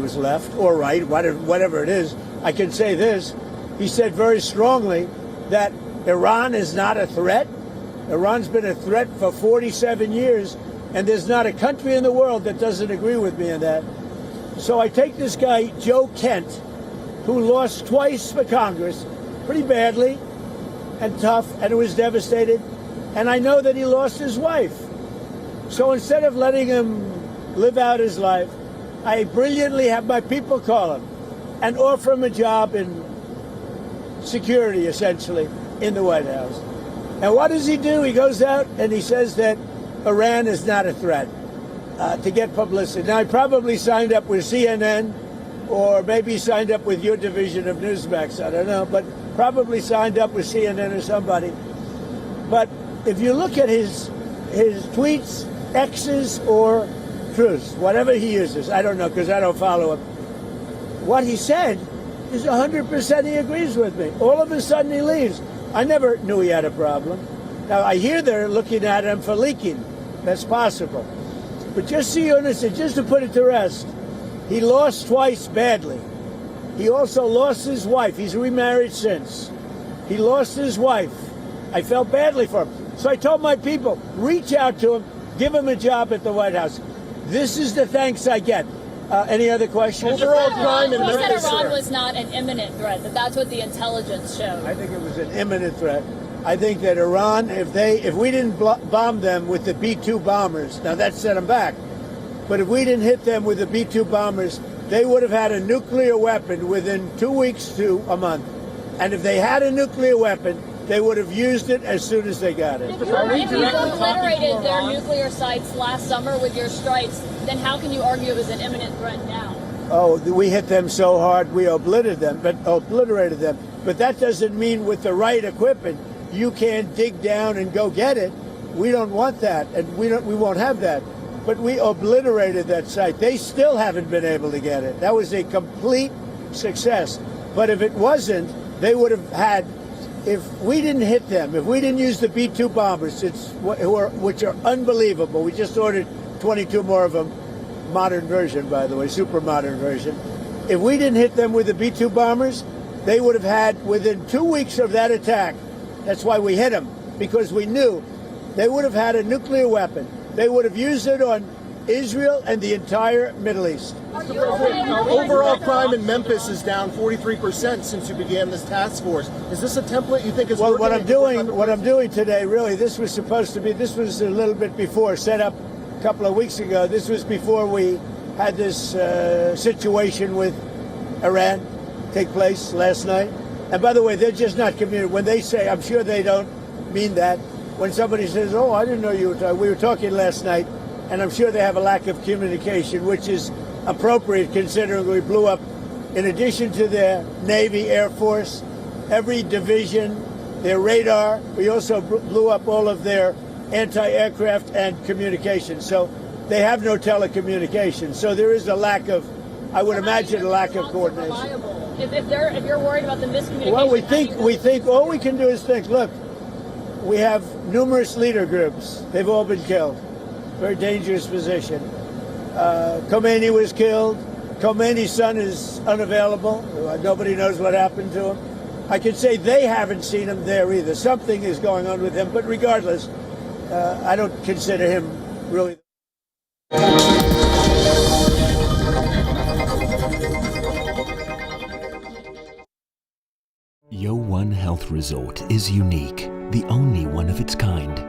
was left or right, whatever it is. I can say this. He said very strongly that Iran is not a threat. Iran's been a threat for 47 years, and there's not a country in the world that doesn't agree with me on that. So I take this guy, Joe Kent, who lost twice for Congress, pretty badly and tough, and was devastated. And I know that he lost his wife. So instead of letting him live out his life, I brilliantly have my people call him and offer him a job in security, essentially, in the White House. And what does he do? He goes out and he says that Iran is not a threat to get publicity. Now, he probably signed up with CNN, or maybe signed up with your division of Newsmax, I don't know, but probably signed up with CNN or somebody. But if you look at his tweets, X's or truths, whatever he uses, I don't know because I don't follow him, what he said is 100% he agrees with me. All of a sudden he leaves. I never knew he had a problem. Now, I hear they're looking at him for leaking. That's possible. But just so you understand, just to put it to rest, he lost twice badly. He also lost his wife. He's remarried since. He lost his wife. I felt badly for him. So I told my people, reach out to him, give him a job at the White House. This is the thanks I get. Any other questions? Overall crime in Memphis. He said Iran was not an imminent threat, that that's what the intelligence showed. I think it was an imminent threat. I think that Iran, if we didn't bomb them with the B-2 bombers, now that set them back, but if we didn't hit them with the B-2 bombers, they would have had a nuclear weapon within 2 weeks to a month. And if they had a nuclear weapon, they would have used it as soon as they got it. If you obliterated their nuclear sites last summer with your strikes, then how can you argue it was an imminent threat now? Oh, we hit them so hard, we obliterated them. But that doesn't mean with the right equipment, you can't dig down and go get it. We don't want that, and we won't have that. But we obliterated that site. They still haven't been able to get it. That was a complete success. But if it wasn't, they would have had, if we didn't hit them, if we didn't use the B-2 bombers, which are unbelievable. We just ordered 22 more of them, modern version, by the way, super modern version. If we didn't hit them with the B-2 bombers, they would have had, within 2 weeks of that attack, that's why we hit them, because we knew they would have had a nuclear weapon. They would have used it on Israel and the entire Middle East. Overall crime in Memphis is down 43% since you began this task force. Is this a template you think is working? Well, what I'm doing today, really, this was supposed to be, this was a little bit before, set up a couple of weeks ago. This was before we had this situation with Iran take place last night. And by the way, they're just not communicating. When they say, I'm sure they don't mean that. When somebody says, oh, I didn't know you were talking, we were talking last night, and I'm sure they have a lack of communication, which is appropriate considering we blew up, in addition to their Navy, Air Force, every division, their radar. We also blew up all of their anti-aircraft and communications. So they have no telecommunications. So there is a lack of, I would imagine, a lack of coordination. If you're worried about the miscommunication. Well, we think all we can do is think, look, we have numerous leader groups. They've all been killed. Very dangerous position. Khomeini was killed. Khomeini's son is unavailable. Nobody knows what happened to him. I can say they haven't seen him there either. Something is going on with him. But regardless, I don't consider him really. WION Health Resort is unique, the only one of its kind.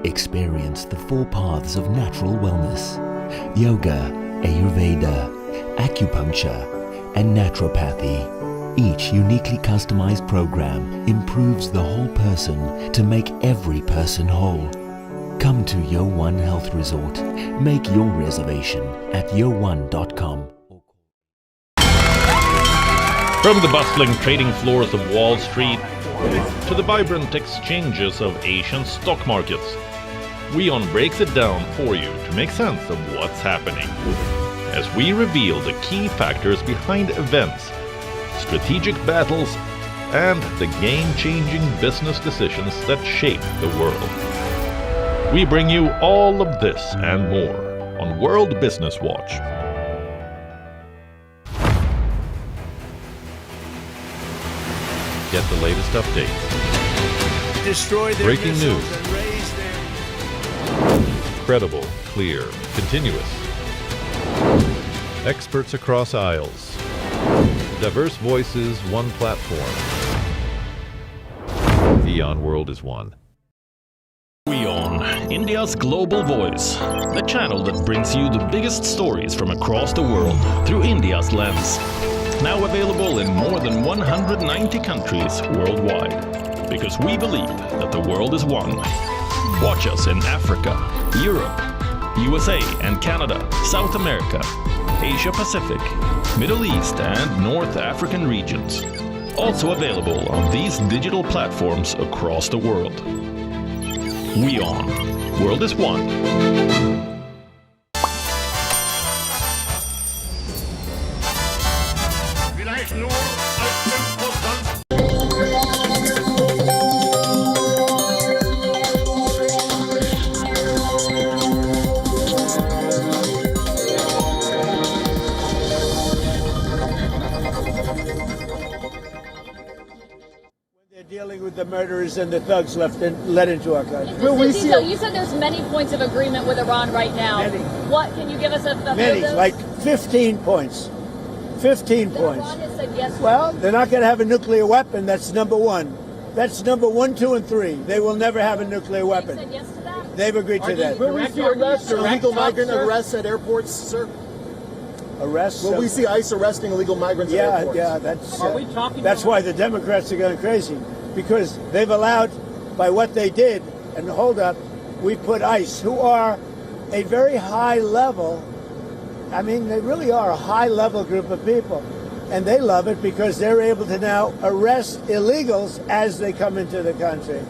Experience the 4 paths of natural wellness: yoga, Ayurveda, acupuncture, and naturopathy. Each uniquely customized program improves the whole person to make every person whole. Come to WION Health Resort. Make your reservation at WION.com. From the bustling trading floors of Wall Street to the vibrant exchanges of Asian stock markets, WION breaks it down for you to make sense of what's happening, as we reveal the key factors behind events, strategic battles, and the game-changing business decisions that shape the world. We bring you all of this and more on World Business Watch. get the latest updates. Destroy their Breaking missiles news. and raise their... Credible, clear, continuous. Experts across aisles. Diverse voices, one platform. WION World is one. WION, India's global voice. The channel that brings you the biggest stories from across the world through India's lens. Now available in more than 190 countries worldwide. Because we believe that the world is one. Watch us in Africa, Europe, USA and Canada, South America, Asia Pacific, Middle East and North African regions. Also available on these digital platforms across the world. WION. World is one. Dealing with the murderers and the thugs let into our country. You said there's many points of agreement with Iran right now. Many. What can you give us a Many, few of those? like 15 points. 15 points. Iran has said yes. Well, they're not going to have a nuclear weapon. That's number one. That's number 1, 2, and 3. They will never have a nuclear They've weapon. said yes to that. They've agreed to that. Will we see arrests, illegal migrant arrests at airports, sir? Arrests? Will we see ICE arresting illegal migrants at airports? Yeah, that's why the Democrats are going crazy, because they've allowed, by what they did, and hold up, we put ICE, who are a very high level, I mean, they really are a high level group of people, and they love it because they're able to now arrest illegals as they come into the country.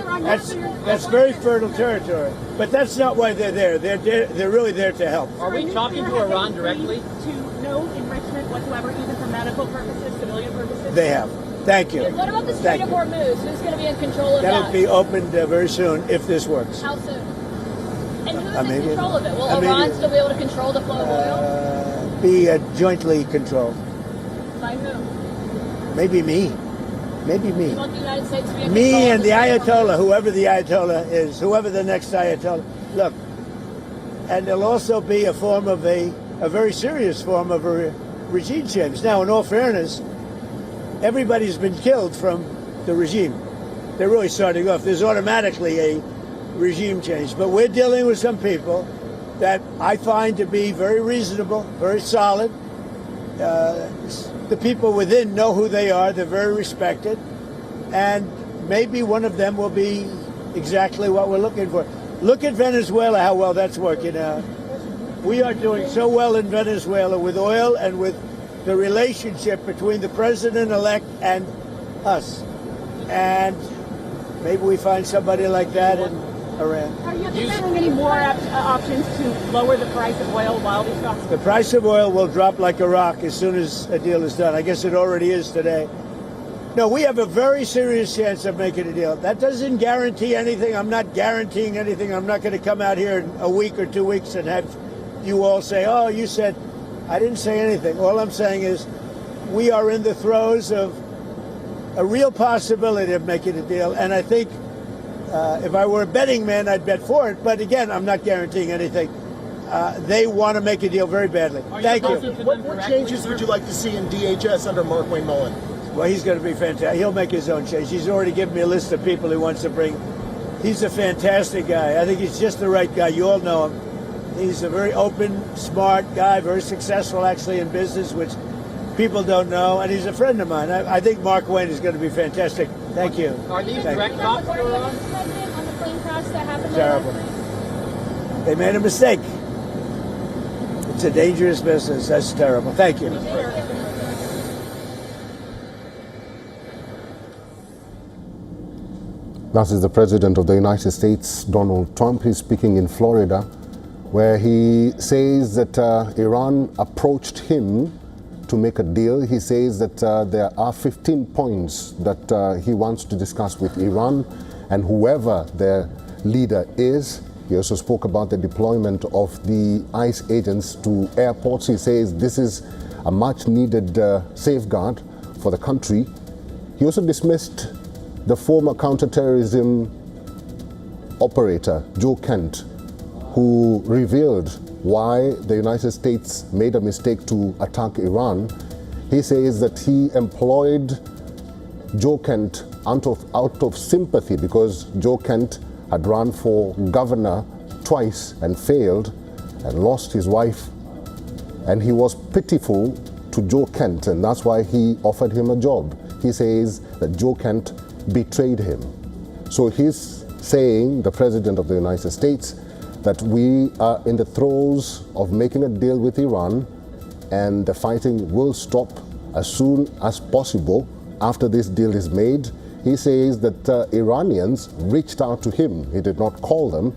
That's very fertile territory, but that's not why they're there. They're really there to help. Are we talking to Iran directly? To no enrichment whatsoever, even for medical purposes, civilian purposes? They have. Thank you. What about the Strait of Hormuz? Who's going to be in control of that? That'll be opened very soon if this works. How soon? And who's in control of it? Will Iran still be able to control the flow of oil? Be jointly controlled. By who? Maybe me. Maybe me. You want the United States to be in Me control and of the Strait of Hormuz? Ayatollah, whoever the Ayatollah is, whoever the next Ayatollah. Look, and there'll also be a form of a very serious form of a regime change. Now, in all fairness, everybody's been killed from the regime. They're really starting off. There's automatically a regime change. But we're dealing with some people that I find to be very reasonable, very solid. The people within know who they are. They're very respected. And maybe one of them will be exactly what we're looking for. Look at Venezuela, how well that's working out. We are doing so well in Venezuela with oil and with the relationship between the president-elect and us. And maybe we find somebody like that in Iran. Are you considering any more options to lower the price of oil while these talks? The price of oil will drop like a rock as soon as a deal is done. I guess it already is today. No, we have a very serious chance of making a deal. That doesn't guarantee anything. I'm not guaranteeing anything. I'm not going to come out here in a week or 2 weeks and have you all say, oh, you said. I didn't say anything. All I'm saying is we are in the throes of a real possibility of making a deal. And I think if I were a betting man, I'd bet for it. But again, I'm not guaranteeing anything. They want to make a deal very badly. Thank you. What changes would you like to see in DHS under Mark Wayne Mullen? Well, he's going to be fantastic. He'll make his own change. He's already given me a list of people he wants to bring. He's a fantastic guy. I think he's just the right guy. You all know him. He's a very open, smart guy, very successful actually in business, which people don't know. And he's a friend of mine. I think Mark Wayne is going to be fantastic. Thank you. Are these direct talks for Iran? On the plane crash that happened Terrible. They made a mistake. It's a dangerous business. That's terrible. Thank you. That is the President of the United States, Donald Trump. He's speaking in Florida, where he says that Iran approached him to make a deal. He says that there are 15 points that he wants to discuss with Iran and whoever their leader is. He also spoke about the deployment of the ICE agents to airports. He says this is a much needed safeguard for the country. He also dismissed the former counterterrorism operator, Joe Kent, who revealed why the United States made a mistake to attack Iran. He says that he employed Joe Kent out of sympathy because Joe Kent had run for governor twice and failed and lost his wife. And he was pitiful to Joe Kent, and that's why he offered him a job. He says that Joe Kent betrayed him. So he's saying, the President of the United States, that we are in the throes of making a deal with Iran, and the fighting will stop as soon as possible after this deal is made. He says that Iranians reached out to him. He did not call them.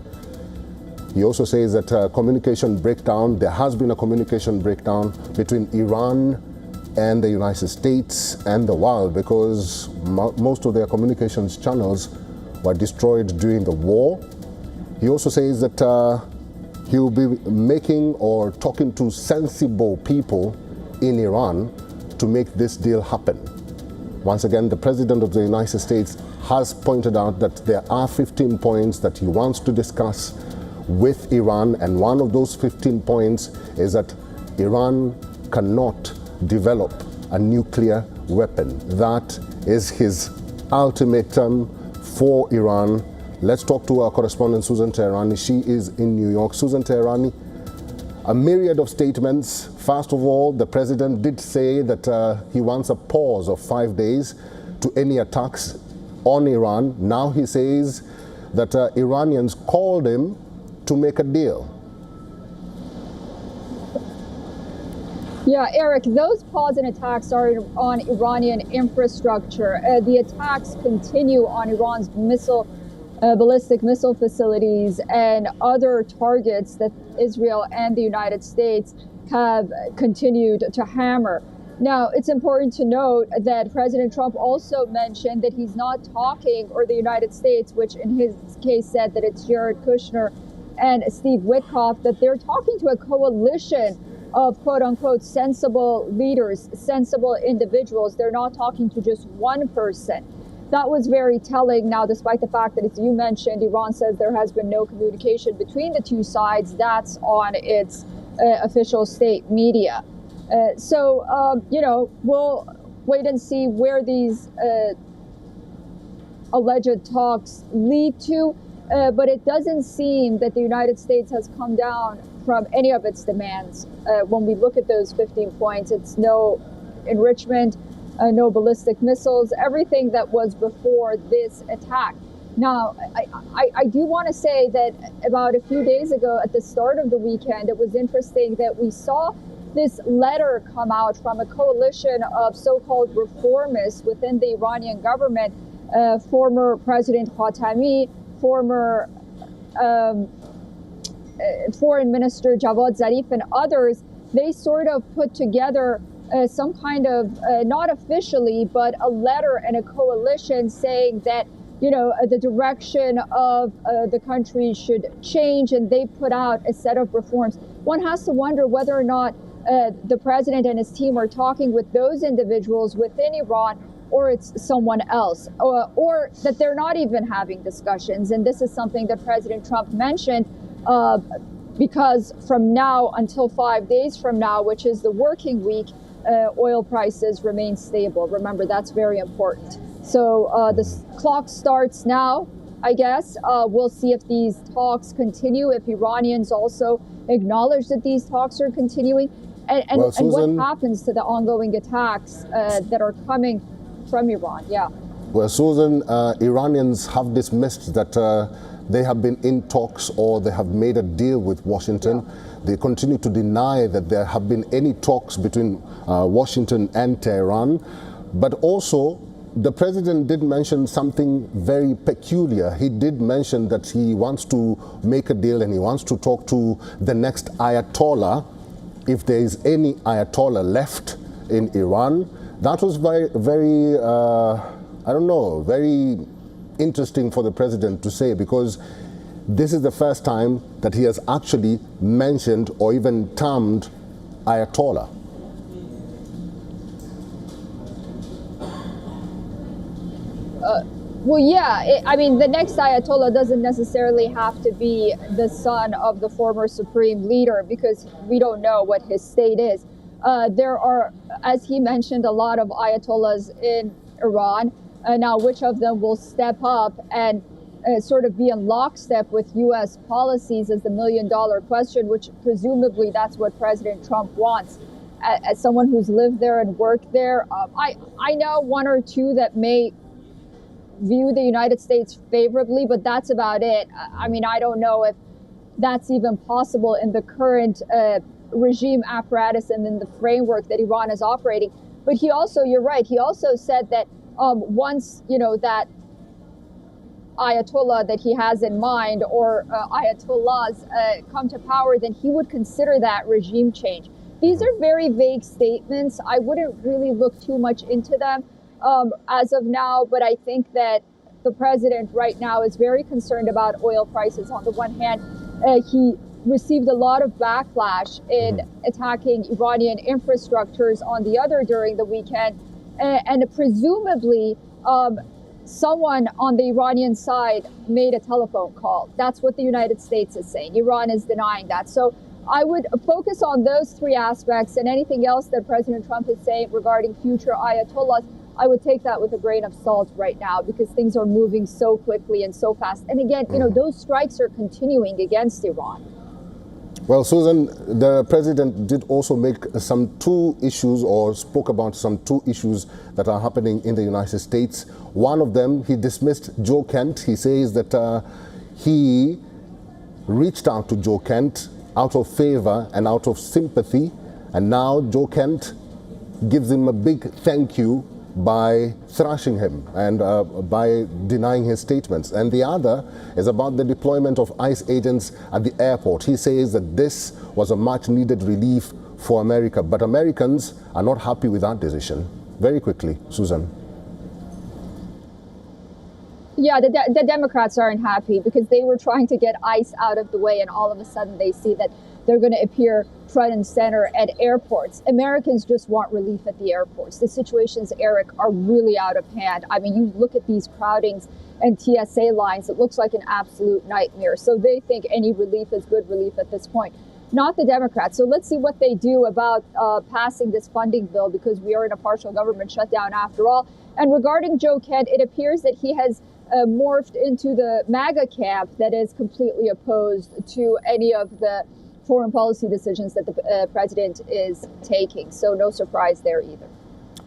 He also says that communication breakdown, there has been a communication breakdown between Iran and the United States and the world because most of their communications channels were destroyed during the war. He also says that he will be making or talking to sensible people in Iran to make this deal happen. Once again, the President of the United States has pointed out that there are 15 points that he wants to discuss with Iran, and one of those 15 points is that Iran cannot develop a nuclear weapon. That is his ultimatum for Iran. Let's talk to our correspondent Susan Tehrani. She is in New York. Susan Tehrani, a myriad of statements. First of all, the president did say that he wants a pause of 5 days to any attacks on Iran. Now he says that Iranians called him to make a deal. Yeah, Eric, those pause and attacks are on Iranian infrastructure. The attacks continue on Iran's ballistic missile facilities and other targets that Israel and the United States have continued to hammer. Now, it's important to note that President Trump also mentioned that he's not talking, or the United States, which in his case said that it's Jared Kushner and Steve Witkoff, that they're talking to a coalition of quote unquote sensible leaders, sensible individuals. They're not talking to just one person. That was very telling. Now, despite the fact that, as you mentioned, Iran says there has been no communication between the two sides, that's on its official state media. We'll wait and see where these alleged talks lead to. But it doesn't seem that the United States has come down from any of its demands. When we look at those 15 points, it's no enrichment, no ballistic missiles, everything that was before this attack. Now, I do want to say that about a few days ago, at the start of the weekend, it was interesting that we saw this letter come out from a coalition of so-called reformists within the Iranian government, former President Khatami, former Foreign Minister Javad Zarif, and others. They sort of put together some kind of, not officially, but a letter and a coalition saying that, the direction of the country should change, and they put out a set of reforms. One has to wonder whether or not the president and his team are talking with those individuals within Iran, or it's someone else, or that they're not even having discussions. And this is something that President Trump mentioned, because from now until 5 days from now, which is the working week, oil prices remain stable. Remember, that's very important. So the clock starts now, I guess. We'll see if these talks continue, if Iranians also acknowledge that these talks are continuing, and what happens to the ongoing attacks that are coming from Iran. Yeah. Well, Susan, Iranians have dismissed that they have been in talks or they have made a deal with Washington. Yeah. They continue to deny that there have been any talks between Washington and Tehran. But also, the president did mention something very peculiar. He did mention that he wants to make a deal and he wants to talk to the next Ayatollah, if there is any Ayatollah left in Iran. That was very interesting for the president to say, because this is the first time that he has actually mentioned or even termed Ayatollah. Well, yeah. I mean, the next Ayatollah doesn't necessarily have to be the son of the former supreme leader, because we don't know what his state is. There are, as he mentioned, a lot of Ayatollahs in Iran. Now, which of them will step up and sort of be in lockstep with U.S. policies is the million-dollar question, which presumably that's what President Trump wants. As someone who's lived there and worked there, I know one or two that may view the United States favorably, but that's about it. I mean, I don't know if that's even possible in the current regime apparatus and in the framework that Iran is operating. But he also, you're right, he also said that once, that Ayatollah that he has in mind, or Ayatollahs come to power, then he would consider that regime change. These are very vague statements. I wouldn't really look too much into them as of now, but I think that the president right now is very concerned about oil prices. On the one hand, he received a lot of backlash in attacking Iranian infrastructures on the other during the weekend, and presumably someone on the Iranian side made a telephone call. That's what the United States is saying. Iran is denying that. So I would focus on those three aspects, and anything else that President Trump is saying regarding future Ayatollahs, I would take that with a grain of salt right now, because things are moving so quickly and so fast. And again, those strikes are continuing against Iran. Well, Susan, the president did also make some two issues, or spoke about some two issues that are happening in the United States. One of them, he dismissed Joe Kent. He says that he reached out to Joe Kent out of favor and out of sympathy, and now Joe Kent gives him a big thank you by thrashing him and by denying his statements. And the other is about the deployment of ICE agents at the airport. He says that this was a much needed relief for America, but Americans are not happy with that decision. Very quickly, Susan. Yeah, the Democrats aren't happy, because they were trying to get ICE out of the way, and all of a sudden they see that they're going to appear front and center at airports. Americans just want relief at the airports. The situations, Eric, are really out of hand. I mean, you look at these crowdings and TSA lines, it looks like an absolute nightmare. So they think any relief is good relief at this point. Not the Democrats. So let's see what they do about passing this funding bill, because we are in a partial government shutdown after all. And regarding Joe Kent, it appears that he has morphed into the MAGA camp that is completely opposed to any of the foreign policy decisions that the president is taking. So no surprise there either.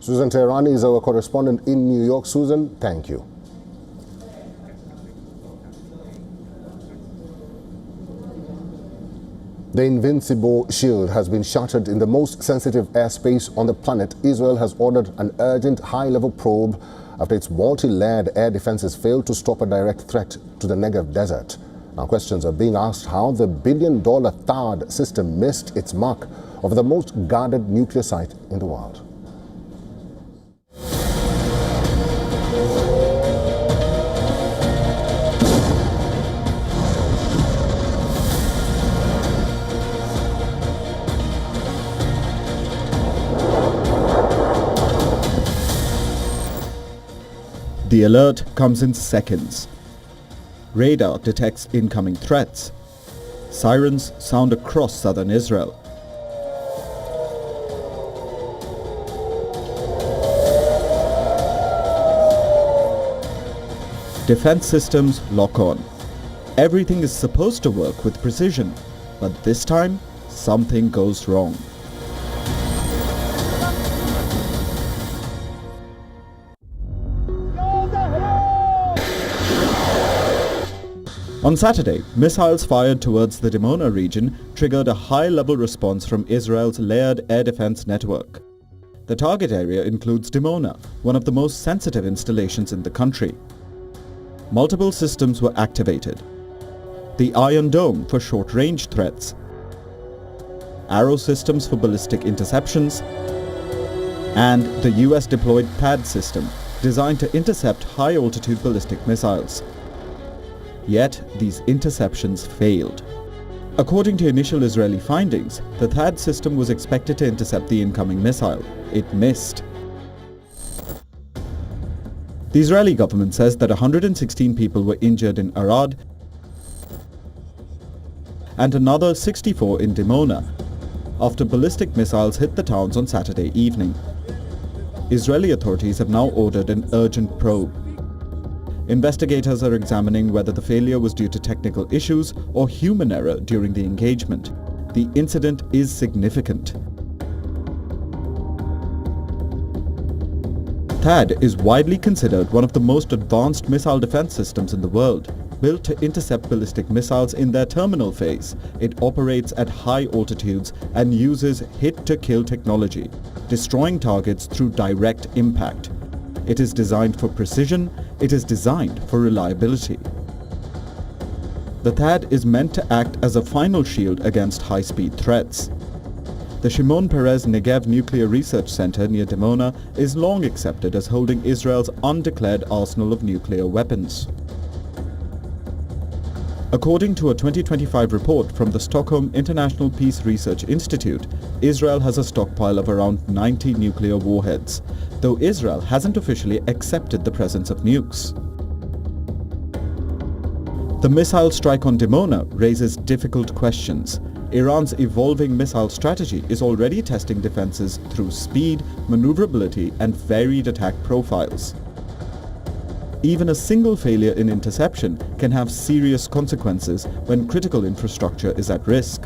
Susan Tehrani is our correspondent in New York. Susan, thank you. The invincible shield has been shattered in the most sensitive airspace on the planet. Israel has ordered an urgent high-level probe after its multi-layered air defenses failed to stop a direct threat to the Negev desert. Now questions are being asked how the billion-dollar THAAD system missed its mark of the most guarded nuclear site in the world. The alert comes in seconds. Radar detects incoming threats. Sirens sound across southern Israel. Defense systems lock on. Everything is supposed to work with precision, but this time, something goes wrong. On Saturday, missiles fired towards the Dimona region triggered a high-level response from Israel's layered air defense network. The target area includes Dimona, one of the most sensitive installations in the country. Multiple systems were activated. The Iron Dome for short-range threats, Arrow systems for ballistic interceptions, and the US deployed THAAD system, designed to intercept high-altitude ballistic missiles. Yet, these interceptions failed. According to initial Israeli findings, the THAAD system was expected to intercept the incoming missile. It missed. The Israeli government says that 116 people were injured in Arad and another 64 in Dimona after ballistic missiles hit the towns on Saturday evening. Israeli authorities have now ordered an urgent probe. Investigators are examining whether the failure was due to technical issues or human error during the engagement. The incident is significant. THAAD is widely considered one of the most advanced missile defense systems in the world. Built to intercept ballistic missiles in their terminal phase, it operates at high altitudes and uses hit-to-kill technology, destroying targets through direct impact. It is designed for precision, it is designed for reliability. The THAAD is meant to act as a final shield against high-speed threats. The Shimon Peres Negev Nuclear Research Center near Dimona is long accepted as holding Israel's undeclared arsenal of nuclear weapons. According to a 2025 report from the Stockholm International Peace Research Institute, Israel has a stockpile of around 90 nuclear warheads, though Israel hasn't officially accepted the presence of nukes. The missile strike on Dimona raises difficult questions. Iran's evolving missile strategy is already testing defenses through speed, maneuverability, and varied attack profiles. Even a single failure in interception can have serious consequences when critical infrastructure is at risk.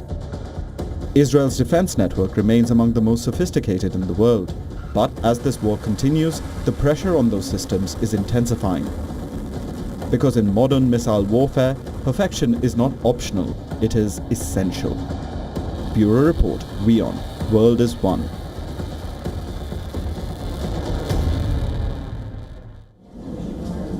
Israel's defense network remains among the most sophisticated in the world, but as this war continues, the pressure on those systems is intensifying. Because in modern missile warfare, perfection is not optional, it is essential. Bureau Report, WION, World is One.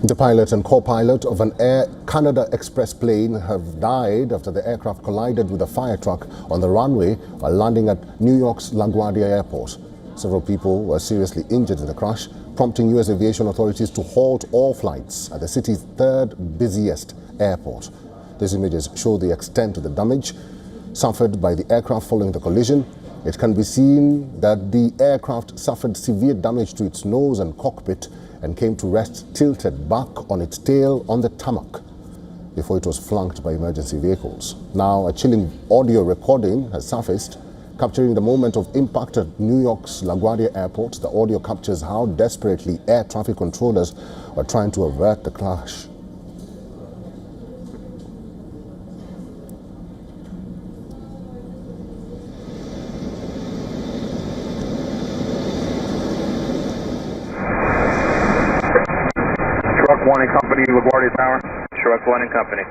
The pilot and co-pilot of an Air Canada Express plane have died after the aircraft collided with a fire truck on the runway while landing at New York's LaGuardia Airport. Several people were seriously injured in the crash, prompting U.S. aviation authorities to halt all flights at the city's third busiest airport. These images show the extent of the damage suffered by the aircraft following the collision. It can be seen that the aircraft suffered severe damage to its nose and cockpit and came to rest tilted back on its tail on the tarmac before it was flanked by emergency vehicles. Now, a chilling audio recording has surfaced capturing the moment of impact at New York's LaGuardia Airport. The audio captures how desperately air traffic controllers were trying to avert the crash. Truck 1 and Company, LaGuardia Tower. Truck 1 and Company.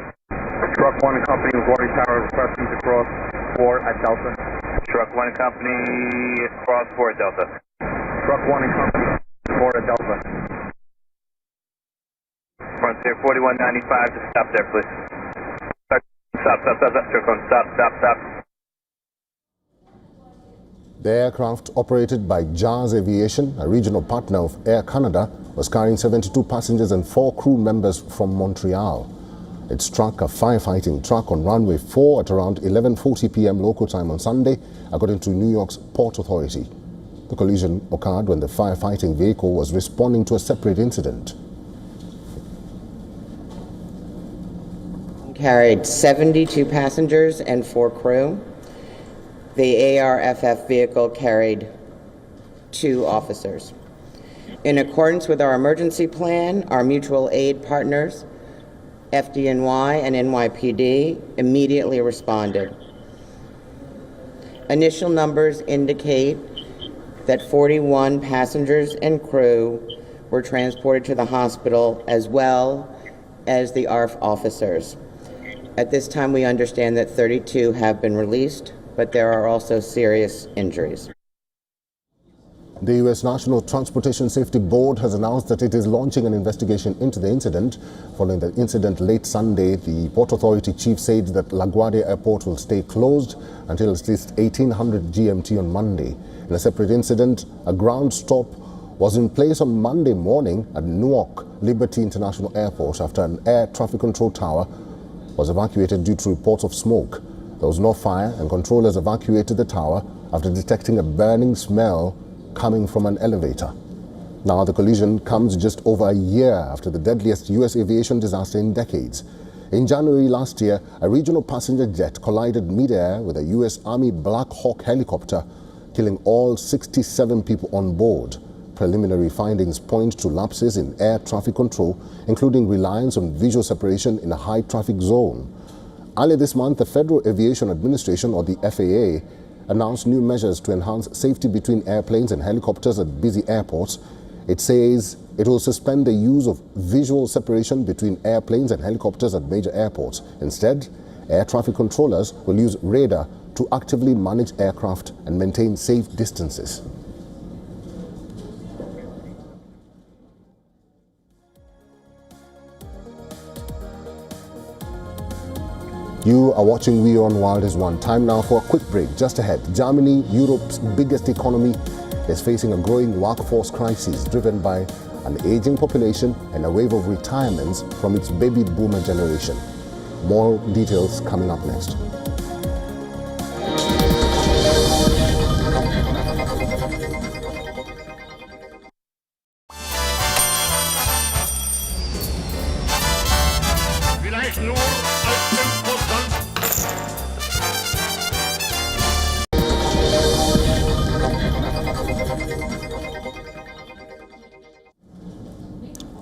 Truck 1 and Company, LaGuardia Tower, requesting to cross 4 at Delta. Truck 1 and Company, cross 4 at Delta. Truck 1 and Company, 4 at Delta. Frontier 4195, just stop there, please. Stop. Truck 1, stop. The aircraft, operated by Jazz Aviation, a regional partner of Air Canada, was carrying 72 passengers and 4 crew members from Montreal. It struck a firefighting truck on runway 4 at around 11:40 p.m. local time on Sunday, according to New York's Port Authority. The collision occurred when the firefighting vehicle was responding to a separate incident. Carried 72 passengers and 4 crew. The ARFF vehicle carried 2 officers. In accordance with our emergency plan, our mutual aid partners, FDNY and NYPD, immediately responded. Initial numbers indicate that 41 passengers and crew were transported to the hospital, as well as the ARF officers. At this time, we understand that 32 have been released, but there are also serious injuries. The U.S. National Transportation Safety Board has announced that it is launching an investigation into the incident. Following the incident late Sunday, the Port Authority chief said that LaGuardia Airport will stay closed until at least 1800 GMT on Monday. In a separate incident, a ground stop was in place on Monday morning at Newark Liberty International Airport after an air traffic control tower was evacuated due to reports of smoke. There was no fire, and controllers evacuated the tower after detecting a burning smell coming from an elevator. Now, the collision comes just over a year after the deadliest U.S. aviation disaster in decades. In January last year, a regional passenger jet collided mid-air with a U.S. Army Black Hawk helicopter, killing all 67 people on board. Preliminary findings point to lapses in air traffic control, including reliance on visual separation in a high-traffic zone. Earlier this month, the Federal Aviation Administration, or the FAA, announced new measures to enhance safety between airplanes and helicopters at busy airports. It says it will suspend the use of visual separation between airplanes and helicopters at major airports. Instead, air traffic controllers will use radar to actively manage aircraft and maintain safe distances. You are watching WION The World is One. Time now for a quick break. Just ahead, Germany, Europe's biggest economy, is facing a growing workforce crisis driven by an aging population and a wave of retirements from its baby boomer generation. More details coming up next.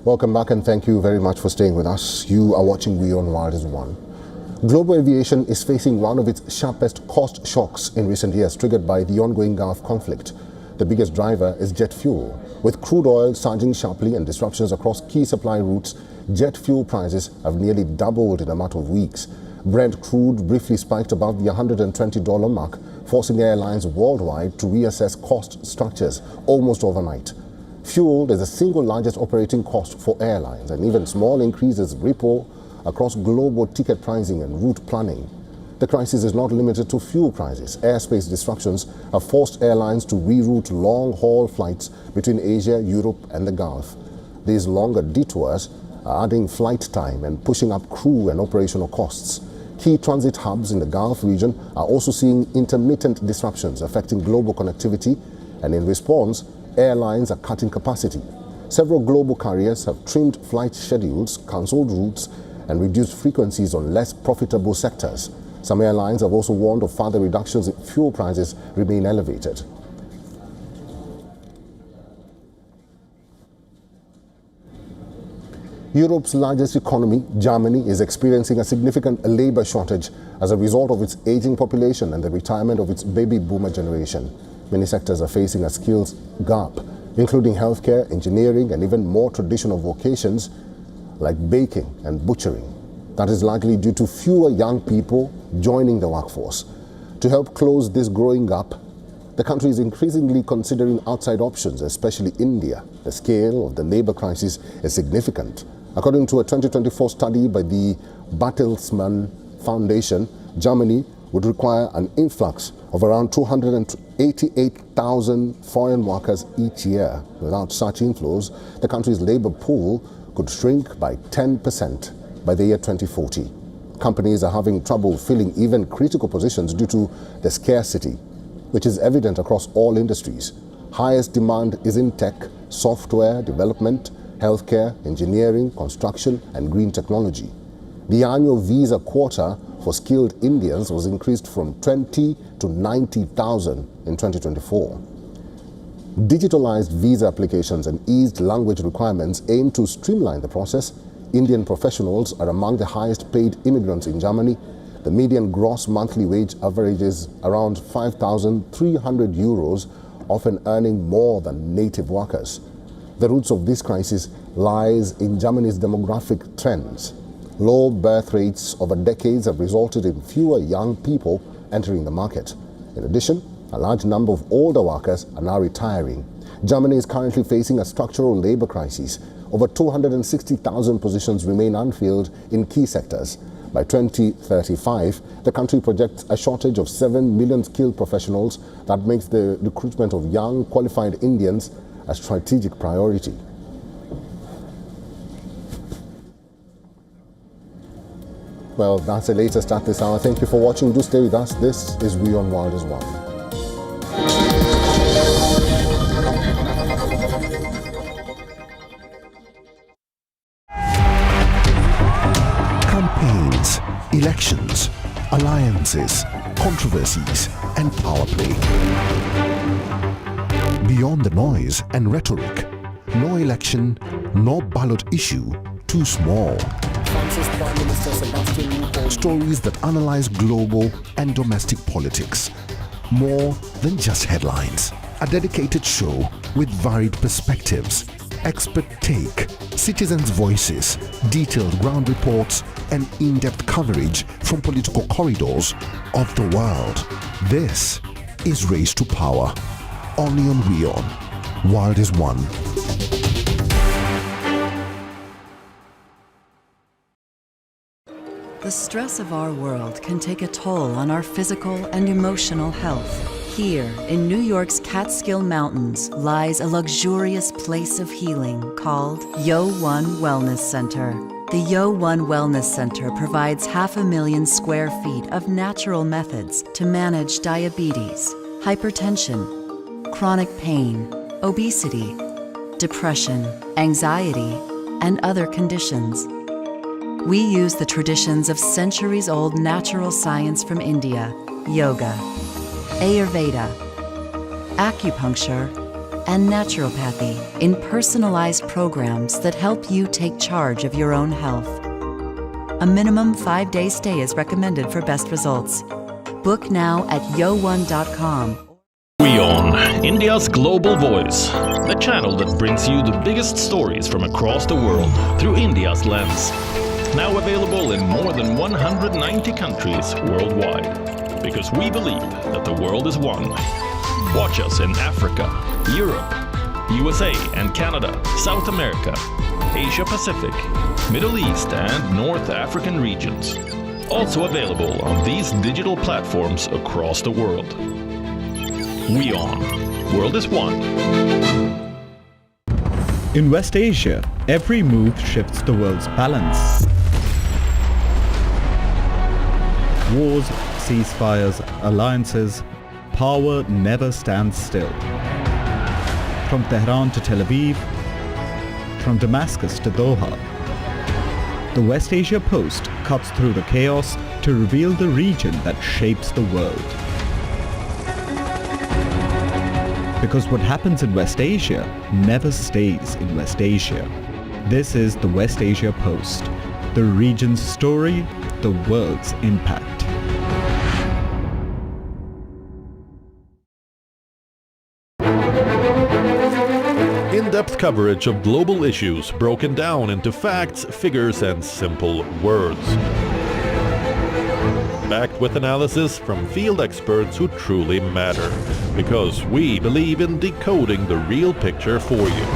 Welcome back and thank you very much for staying with us. You are watching WION The World is One. Global aviation is facing one of its sharpest cost shocks in recent years, triggered by the ongoing Gulf conflict. The biggest driver is jet fuel. With crude oil surging sharply and disruptions across key supply routes, jet fuel prices have nearly doubled in a matter of weeks. Brent crude briefly spiked above the $120 mark, forcing airlines worldwide to reassess cost structures almost overnight. Fuel is the single largest operating cost for airlines, and even small increases ripple across global ticket pricing and route planning. The crisis is not limited to fuel prices. Airspace disruptions have forced airlines to reroute long-haul flights between Asia, Europe and the Gulf. These longer detours are adding flight time and pushing up crew and operational costs. Key transit hubs in the Gulf region are also seeing intermittent disruptions affecting global connectivity, and in response, airlines are cutting capacity. Several global carriers have trimmed flight schedules, cancelled routes, and reduced frequencies on less profitable sectors. Some airlines have also warned of further reductions if fuel prices remain elevated. Europe's largest economy, Germany, is experiencing a significant labor shortage as a result of its aging population and the retirement of its baby boomer generation. Many sectors are facing a skills gap, including healthcare, engineering, and even more traditional vocations like baking and butchering. That is largely due to fewer young people joining the workforce. To help close this growing gap, the country is increasingly considering outside options, especially India. The scale of the labor crisis is significant. According to a 2024 study by the Bertelsmann Foundation, Germany would require an influx of around 288,000 foreign workers each year. Without such inflows, the country's labor pool could shrink by 10% by the year 2040. Companies are having trouble filling even critical positions due to the scarcity, which is evident across all industries. Highest demand is in tech, software development, healthcare, engineering, construction, and green technology. The annual visa quota for skilled Indians was increased from 20 to 90,000 in 2024. Digitalized visa applications and eased language requirements aim to streamline the process. Indian professionals are among the highest paid immigrants in Germany. The median gross monthly wage averages around 5,300 euros, often earning more than native workers. The roots of this crisis lies in Germany's demographic trends. Low birth rates over decades have resulted in fewer young people entering the market. In addition, a large number of older workers are now retiring. Germany is currently facing a structural labor crisis. Over 260,000 positions remain unfilled in key sectors. By 2035, the country projects a shortage of 7 million skilled professionals. That makes the recruitment of young, qualified Indians a strategic priority. Well, that's the latest at this hour. Thank you for watching. Do stay with us. This is WION The World is One. elections, alliances, controversies, and power play. Beyond the noise and rhetoric, no election, no ballot issue too small. Stories that analyze global and domestic politics, more than just headlines. A dedicated show with varied perspectives, expert take, citizens' voices, detailed ground reports, and in-depth coverage from political corridors of the world. This is Race to Power, only on WION. World is One. The stress of our world can take a toll on our physical and emotional health. Here, in New York's Catskill Mountains, lies a luxurious place of healing called WION Wellness Center. The WION Wellness Center provides 500,000 square feet of natural methods to manage diabetes, hypertension, chronic pain, obesity, depression, anxiety, and other conditions. We use the traditions of centuries-old natural science from India, yoga, Ayurveda, acupuncture, and naturopathy in personalized programs that help you take charge of your own health. A minimum 5-day stay is recommended for best results. Book now at yo1.com. WION, India's global voice, the channel that brings you the biggest stories from across the world through India's lens. Now available in more than 190 countries worldwide. Because we believe that the world is one. Watch us in Africa, Europe, USA and Canada, South America, Asia Pacific, Middle East and North African regions. Also available on these digital platforms across the world. WION. World is One. In West Asia, every move shifts the world's balance. Wars, ceasefires, alliances, power never stands still. From Tehran to Tel Aviv, from Damascus to Doha, the West Asia Post cuts through the chaos to reveal the region that shapes the world. Because what happens in West Asia never stays in West Asia. This is the West Asia Post, the region's story, the world's impact. In-depth coverage of global issues broken down into facts, figures, and simple words. Backed with analysis from field experts who truly matter, because we believe in decoding the real picture for you.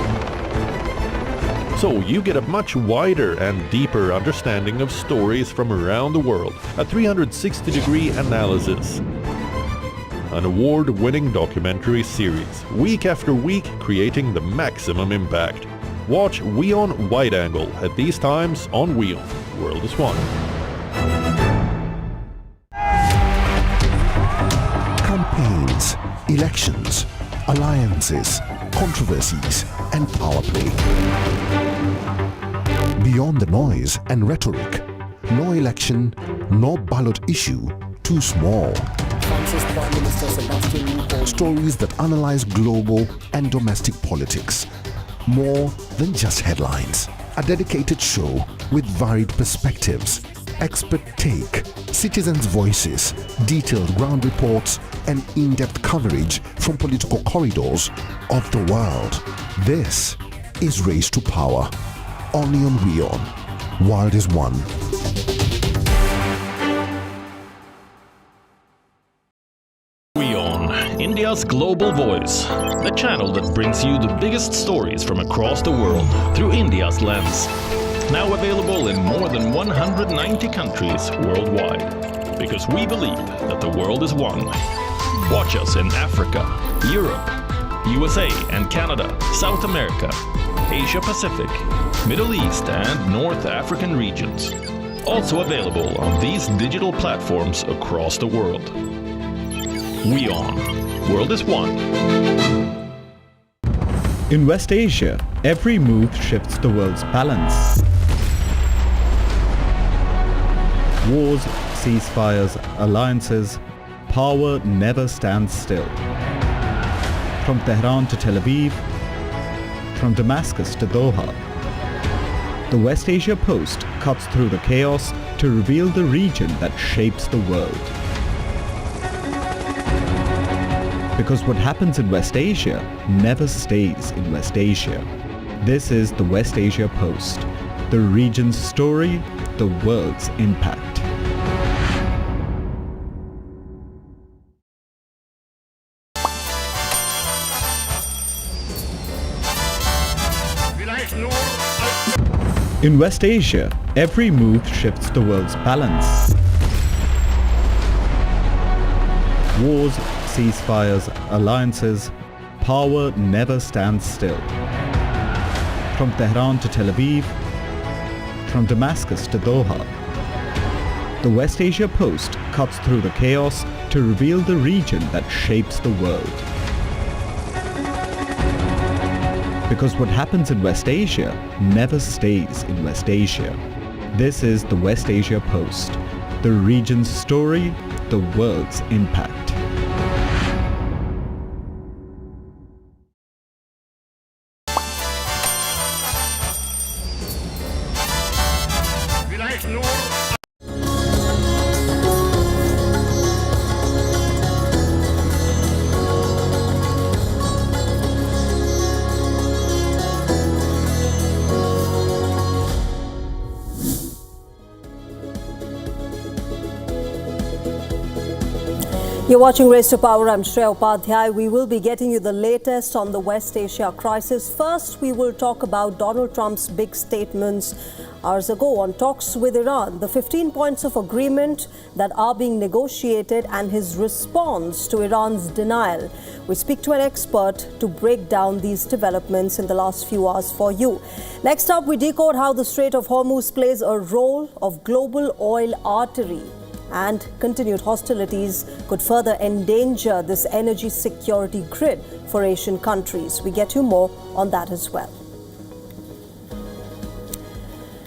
So you get a much wider and deeper understanding of stories from around the world, a 360-degree analysis. An award-winning documentary series, week after week creating the maximum impact. Watch WION Wide Angle at these times on WION. World is One. Campaigns, elections, alliances, controversies, and power play. Beyond the noise and rhetoric, no election, no ballot issue too small. Stories that analyze global and domestic politics, more than just headlines. A dedicated show with varied perspectives, expert take, citizens' voices, detailed ground reports, and in-depth coverage from political corridors of the world. This is Race to Power, only on WION. World is One. WION, India's global voice, the channel that brings you the biggest stories from across the world through India's lens. Now available in more than 190 countries worldwide. Because we believe that the world is one. Watch us in Africa, Europe, USA and Canada, South America, Asia Pacific, Middle East and North African regions. Also available on these digital platforms across the world. WION. World is One. In West Asia, every move shifts the world's balance. Wars, ceasefires, alliances, power never stands still. From Tehran to Tel Aviv, from Damascus to Doha, the West Asia Post cuts through the chaos to reveal the region that shapes the world. Because what happens in West Asia never stays in West Asia. This is the West Asia Post, the region's story, the world's impact. In West Asia, every move shifts the world's balance. Wars, ceasefires, alliances, power never stands still. From Tehran to Tel Aviv, from Damascus to Doha, the West Asia Post cuts through the chaos to reveal the region that shapes the world. Because what happens in West Asia never stays in West Asia. This is the West Asia Post, the region's story, the world's impact. You're watching Race to Power. I'm Shreya Upadhyay. We will be getting you the latest on the West Asia crisis. First, we will talk about Donald Trump's big statements hours ago on talks with Iran, the 15 points of agreement that are being negotiated, and his response to Iran's denial. We speak to an expert to break down these developments in the last few hours for you. Next up, we decode how the Strait of Hormuz plays a role of global oil artery, and continued hostilities could further endanger this energy security grid for Asian countries. We get you more on that as well.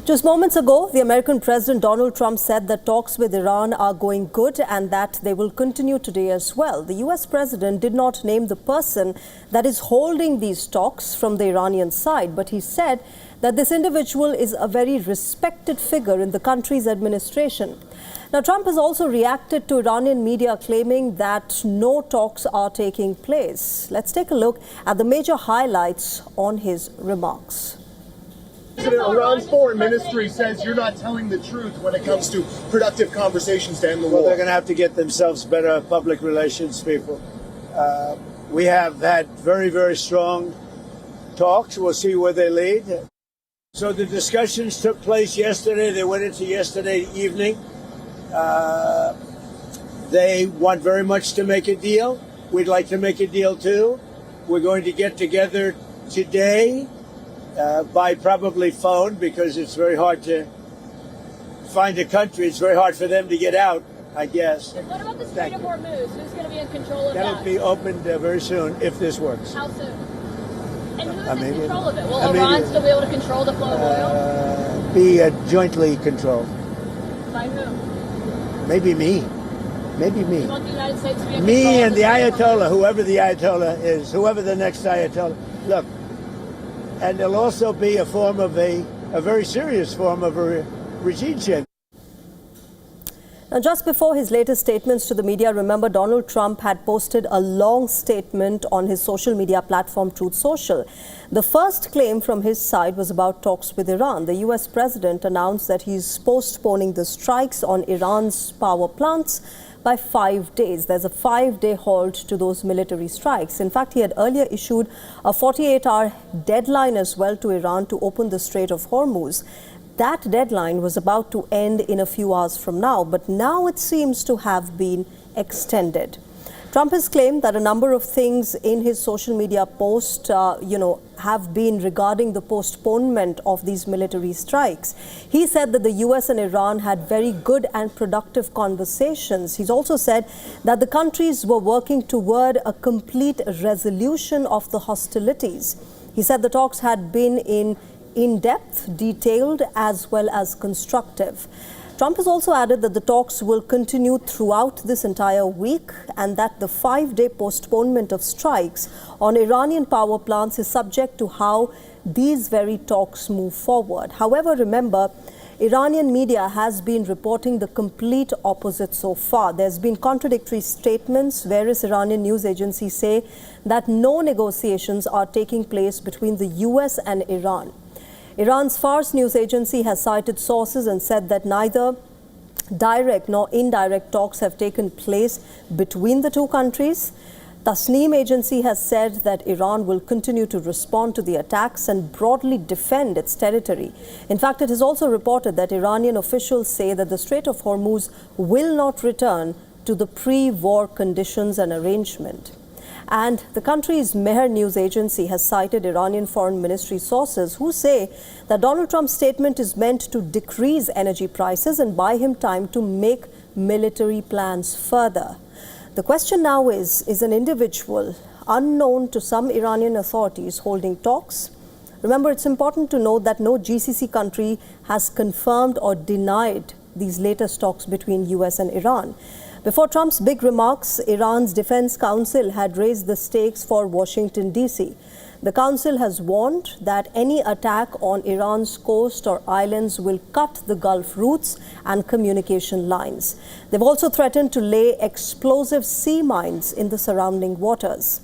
Just moments ago, the American President Donald Trump said that talks with Iran are going good and that they will continue today as well. The US president did not name the person that is holding these talks from the Iranian side, but he said that this individual is a very respected figure in the country's administration. Now, Trump has also reacted to Iranian media claiming that no talks are taking place. Let's take a look at the major highlights on his remarks. Iran's foreign ministry says you're not telling the truth when it comes to productive conversations to end the war. Well, they're going to have to get themselves better public relations people. We have had very, very strong talks. We'll see where they lead. So the discussions took place yesterday. They went into yesterday evening. They want very much to make a deal. We'd like to make a deal too. We're going to get together today by probably phone, because it's very hard to find a country. It's very hard for them to get out, I guess. What about the Strait of Hormuz? Who's going to be in control of that? That'll be opened very soon if this works. How soon? And who's in control of it? Will Iran still be able to control the flow of oil? Be jointly controlled. By who? Maybe me. Maybe me. You want the United States to be in Me control and of the Ayatollah, whoever the Ayatollah is, whoever the next Ayatollah. Look, and there'll also be a form of a very serious form of a regime change. Now, just before his latest statements to the media, remember Donald Trump had posted a long statement on his social media platform Truth Social. The first claim from his side was about talks with Iran. The US president announced that he's postponing the strikes on Iran's power plants by 5 days. There's a 5-day halt to those military strikes. In fact, he had earlier issued a 48-hour deadline as well to Iran to open the Strait of Hormuz. That deadline was about to end in a few hours from now, but now it seems to have been extended. Trump has claimed that a number of things in his social media post, have been regarding the postponement of these military strikes. He said that the US and Iran had very good and productive conversations. He's also said that the countries were working toward a complete resolution of the hostilities. He said the talks had been in-depth, detailed, as well as constructive. Trump has also added that the talks will continue throughout this entire week and that the 5-day postponement of strikes on Iranian power plants is subject to how these very talks move forward. However, remember, Iranian media has been reporting the complete opposite so far. There's been contradictory statements. Various Iranian news agencies say that no negotiations are taking place between the US and Iran. Iran's Fars news agency has cited sources and said that neither direct nor indirect talks have taken place between the two countries. Tasneem agency has said that Iran will continue to respond to the attacks and broadly defend its territory. In fact, it is also reported that Iranian officials say that the Strait of Hormuz will not return to the pre-war conditions and arrangement. And the country's Mehr news agency has cited Iranian foreign ministry sources who say that Donald Trump's statement is meant to decrease energy prices and buy him time to make military plans further. The question now is an individual unknown to some Iranian authorities holding talks? Remember, it's important to note that no GCC country has confirmed or denied these latest talks between US and Iran. Before Trump's big remarks, Iran's Defense Council had raised the stakes for Washington, D.C. The council has warned that any attack on Iran's coast or islands will cut the Gulf routes and communication lines. They've also threatened to lay explosive sea mines in the surrounding waters.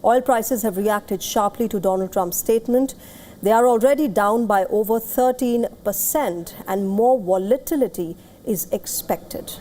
Oil prices have reacted sharply to Donald Trump's statement. They are already down by over 13%, and more volatility is expected.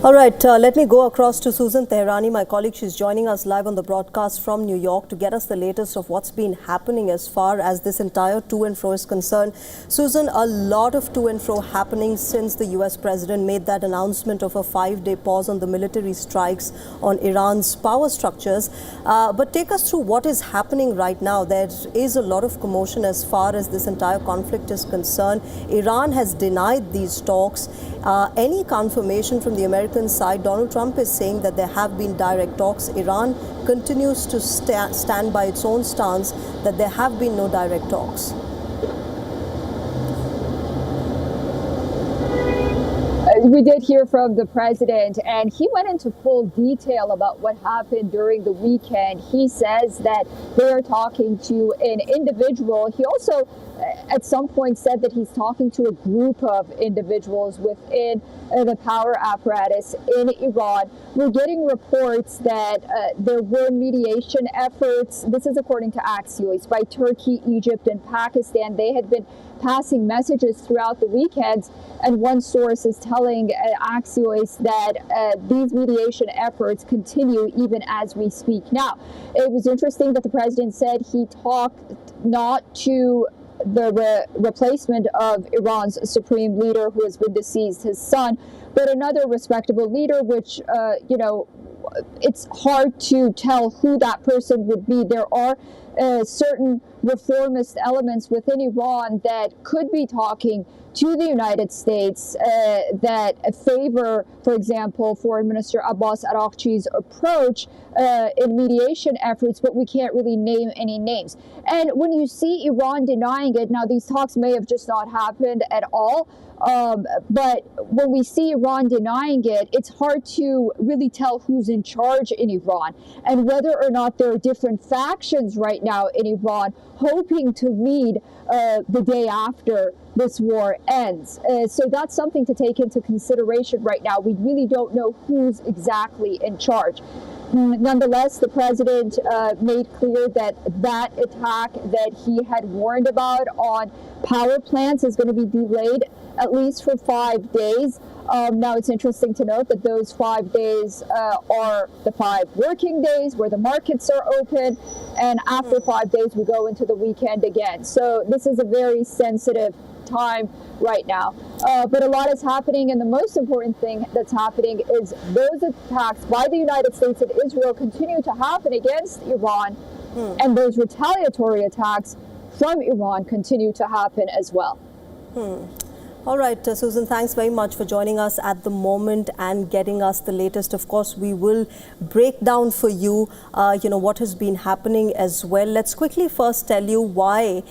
All right, let me go across to Susan Tehrani, my colleague. She's joining us live on the broadcast from New York to get us the latest of what's been happening as far as this entire to and fro is concerned. Susan, a lot of to and fro happening since the US president made that announcement of a 5-day pause on the military strikes on Iran's power structures. But take us through what is happening right now. There is a lot of commotion as far as this entire conflict is concerned. Iran has denied these talks. Any confirmation from the American side? Donald Trump is saying that there have been direct talks. Iran continues to stand by its own stance that there have been no direct talks. We did hear from the president, and he went into full detail about what happened during the weekend. He says that they are talking to an individual. He also, at some point, said that he's talking to a group of individuals within the power apparatus in Iran. We're getting reports that there were mediation efforts. This is according to Axios by Turkey, Egypt, and Pakistan. They had been passing messages throughout the weekends, and one source is telling Axios that these mediation efforts continue even as we speak. Now, it was interesting that the president said he talked not to the replacement of Iran's supreme leader who has been deceased, his son, but another respectable leader, which, it's hard to tell who that person would be. There are certain reformist elements within Iran that could be talking to the United States that favor, for example, Foreign Minister Abbas Araghchi's approach in mediation efforts, but we can't really name any names. And when you see Iran denying it, now these talks may have just not happened at all, but when we see Iran denying it, it's hard to really tell who's in charge in Iran and whether or not there are different factions right now in Iran hoping to lead the day after this war ends. So that's something to take into consideration right now. We really don't know who's exactly in charge. Nonetheless, the president made clear that that attack that he had warned about on power plants is going to be delayed at least for 5 days. Now, it's interesting to note that those 5 days are the 5 working days where the markets are open, and after 5 days, we go into the weekend again. So this is a very sensitive time right now. But a lot is happening, and the most important thing that's happening is those attacks by the United States and Israel continue to happen against Iran, and those retaliatory attacks from Iran continue to happen as well. All right, Susan, thanks very much for joining us at the moment and getting us the latest. Of course, we will break down for you, what has been happening as well. Let's quickly first tell you why,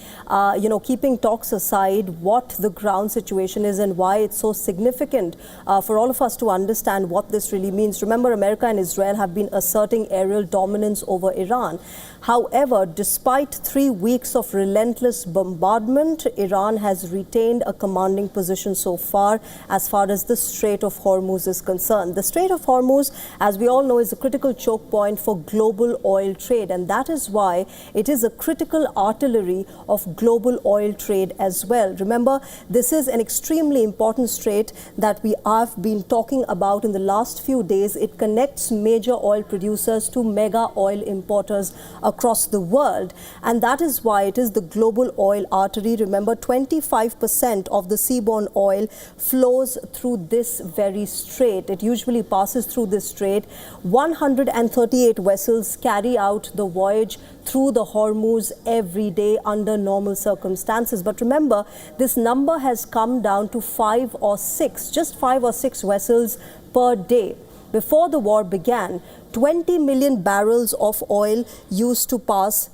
keeping talks aside, what the ground situation is and why it's so significant for all of us to understand what this really means. Remember, America and Israel have been asserting aerial dominance over Iran. However, despite 3 weeks of relentless bombardment, Iran has retained a commanding position so far as the Strait of Hormuz is concerned. The Strait of Hormuz, as we all know, is a critical choke point for global oil trade, and that is why it is a critical artery of global oil trade as well. Remember, this is an extremely important strait that we have been talking about in the last few days. It connects major oil producers to mega oil importers across the world, and that is why it is the global oil artery. Remember, 25% of the seaborne oil flows through this very strait. It usually passes through this strait. 138 vessels carry out the voyage through the Hormuz every day under normal circumstances. But remember, this number has come down to 5 or 6, just 5 or 6 vessels per day. Before the war began, 20 million barrels of oil used to pass.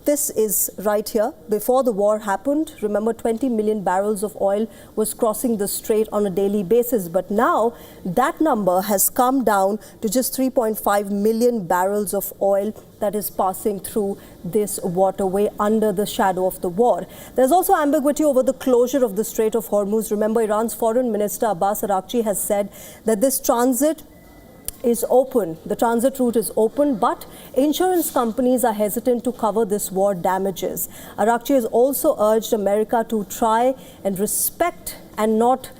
This is right here. Before the war happened, remember, 20 million barrels of oil was crossing the strait on a daily basis. But now that number has come down to just 3.5 million barrels of oil that is passing through this waterway under the shadow of the war. There's also ambiguity over the closure of the Strait of Hormuz. Remember, Iran's Foreign Minister Abbas Araghchi has said that this transit is open. The transit route is open, but insurance companies are hesitant to cover this war damages. Araghchi has also urged America to try and respect and not,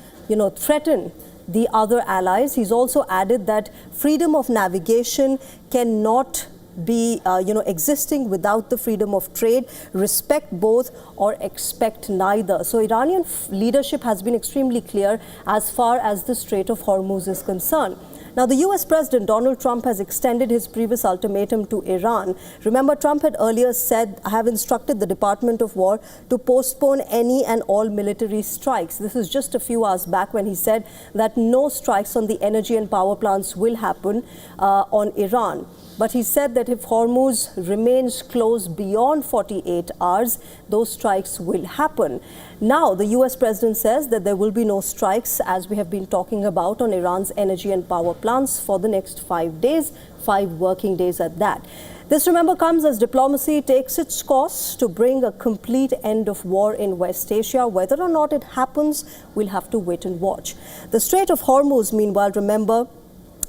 threaten the other allies. He's also added that freedom of navigation cannot be, existing without the freedom of trade. Respect both or expect neither. So Iranian leadership has been extremely clear as far as the Strait of Hormuz is concerned. Now, the US President Donald Trump has extended his previous ultimatum to Iran. Remember, Trump had earlier said, I have instructed the Department of War to postpone any and all military strikes. This is just a few hours back when he said that no strikes on the energy and power plants will happen on Iran. But he said that if Hormuz remains closed beyond 48 hours, those strikes will happen. Now, the US president says that there will be no strikes, as we have been talking about, on Iran's energy and power plants for the next 5 days, 5 working days at that. This, remember, comes as diplomacy takes its course to bring a complete end of war in West Asia. Whether or not it happens, we'll have to wait and watch. The Strait of Hormuz, meanwhile, remember,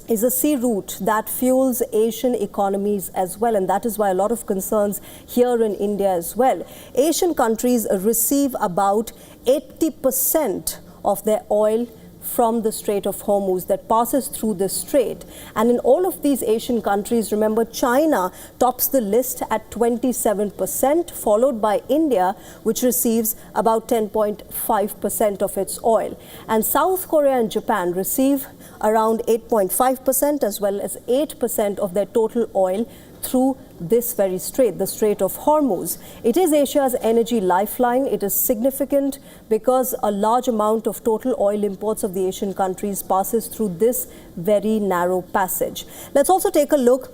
is a sea route that fuels Asian economies as well, and that is why a lot of concerns here in India as well. Asian countries receive about 80% of their oil from the Strait of Hormuz that passes through the strait. And in all of these Asian countries, remember, China tops the list at 27%, followed by India, which receives about 10.5% of its oil. And South Korea and Japan receive around 8.5% as well as 8% of their total oil through this very strait, the Strait of Hormuz. It is Asia's energy lifeline. It is significant because a large amount of total oil imports of the Asian countries passes through this very narrow passage. Let's also take a look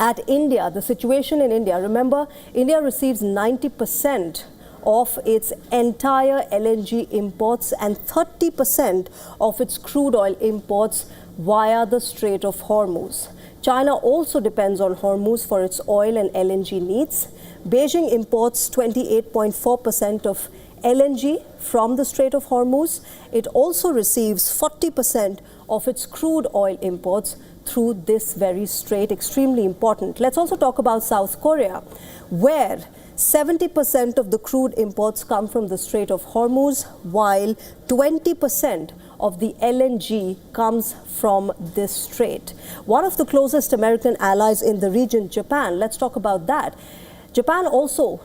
at India, the situation in India. Remember, India receives 90% of its entire LNG imports and 30% of its crude oil imports via the Strait of Hormuz. China also depends on Hormuz for its oil and LNG needs. Beijing imports 28.4% of LNG from the Strait of Hormuz. It also receives 40% of its crude oil imports through this very strait. Extremely important. Let's also talk about South Korea, where 70% of the crude imports come from the Strait of Hormuz, while 20% of the LNG comes from this strait. One of the closest American allies in the region, Japan, let's talk about that. Japan also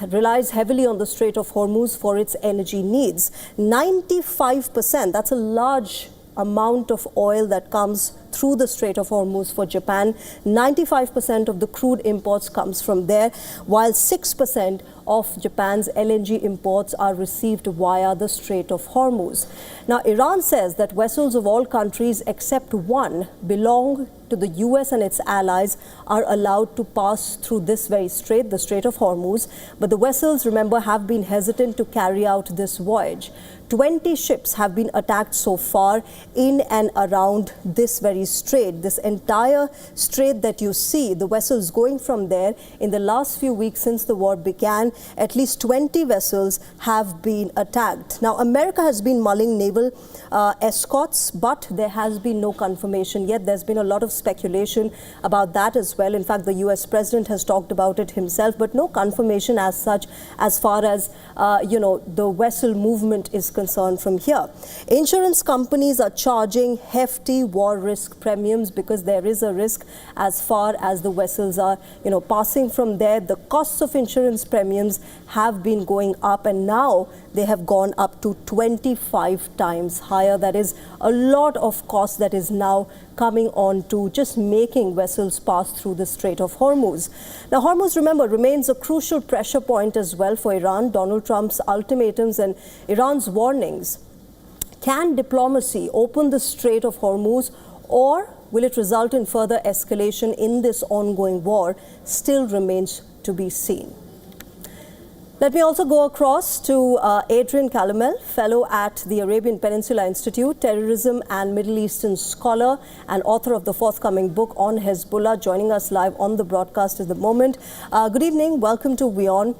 relies heavily on the Strait of Hormuz for its energy needs. 95%, that's a large amount of oil that comes through the Strait of Hormuz for Japan. 95% of the crude imports comes from there, while 6% of Japan's LNG imports are received via the Strait of Hormuz. Now, Iran says that vessels of all countries except one belong to the US and its allies are allowed to pass through this very strait, the Strait of Hormuz. But the vessels, remember, have been hesitant to carry out this voyage. 20 ships have been attacked so far in and around this very strait. This entire strait that you see, the vessels going from there, in the last few weeks since the war began, at least 20 vessels have been attacked. Now, America has been mulling naval escorts, but there has been no confirmation yet. There's been a lot of speculation about that as well. In fact, the US president has talked about it himself, but no confirmation as such as far as, the vessel movement is concerned from here. Insurance companies are charging hefty war risk premiums because there is a risk as far as the vessels are, passing from there. The costs of insurance premiums have been going up, and now they have gone up to 25 times higher. That is a lot of cost that is now coming on to just making vessels pass through the Strait of Hormuz. Now, Hormuz, remember, remains a crucial pressure point as well for Iran. Donald Trump's ultimatums and Iran's warnings. Can diplomacy open the Strait of Hormuz, or will it result in further escalation in this ongoing war? Still remains to be seen. Let me also go across to Adrian Calamel, fellow at the Arabian Peninsula Institute, terrorism and Middle Eastern scholar and author of the forthcoming book on Hezbollah, joining us live on the broadcast at the moment. Good evening. Welcome to WION.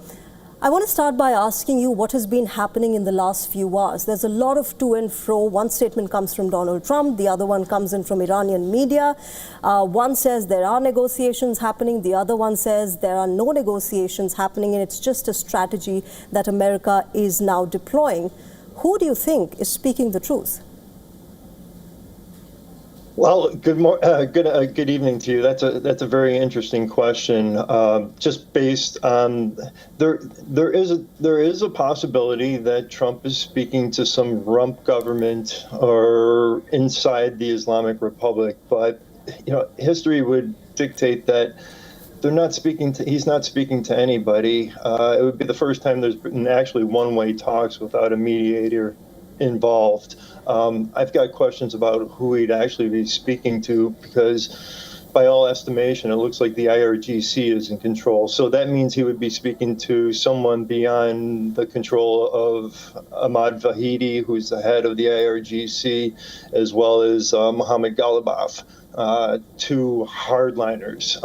I want to start by asking you what has been happening in the last few hours. There's a lot of to and fro. One statement comes from Donald Trump. The other one comes in from Iranian media. One says there are negotiations happening. The other one says there are no negotiations happening, and it's just a strategy that America is now deploying. Who do you think is speaking the truth? Well, good evening to you. That's a very interesting question. Just based on there is a possibility that Trump is speaking to some rump government or inside the Islamic Republic, but history would dictate that he's not speaking to anybody. It would be the first time there's been actually one-way talks without a mediator involved. I've got questions about who he'd actually be speaking to, because by all estimation, it looks like the IRGC is in control. So that means he would be speaking to someone beyond the control of Ahmad Vahidi, who's the head of the IRGC, as well as Mohammed Ghalibaf, two hardliners.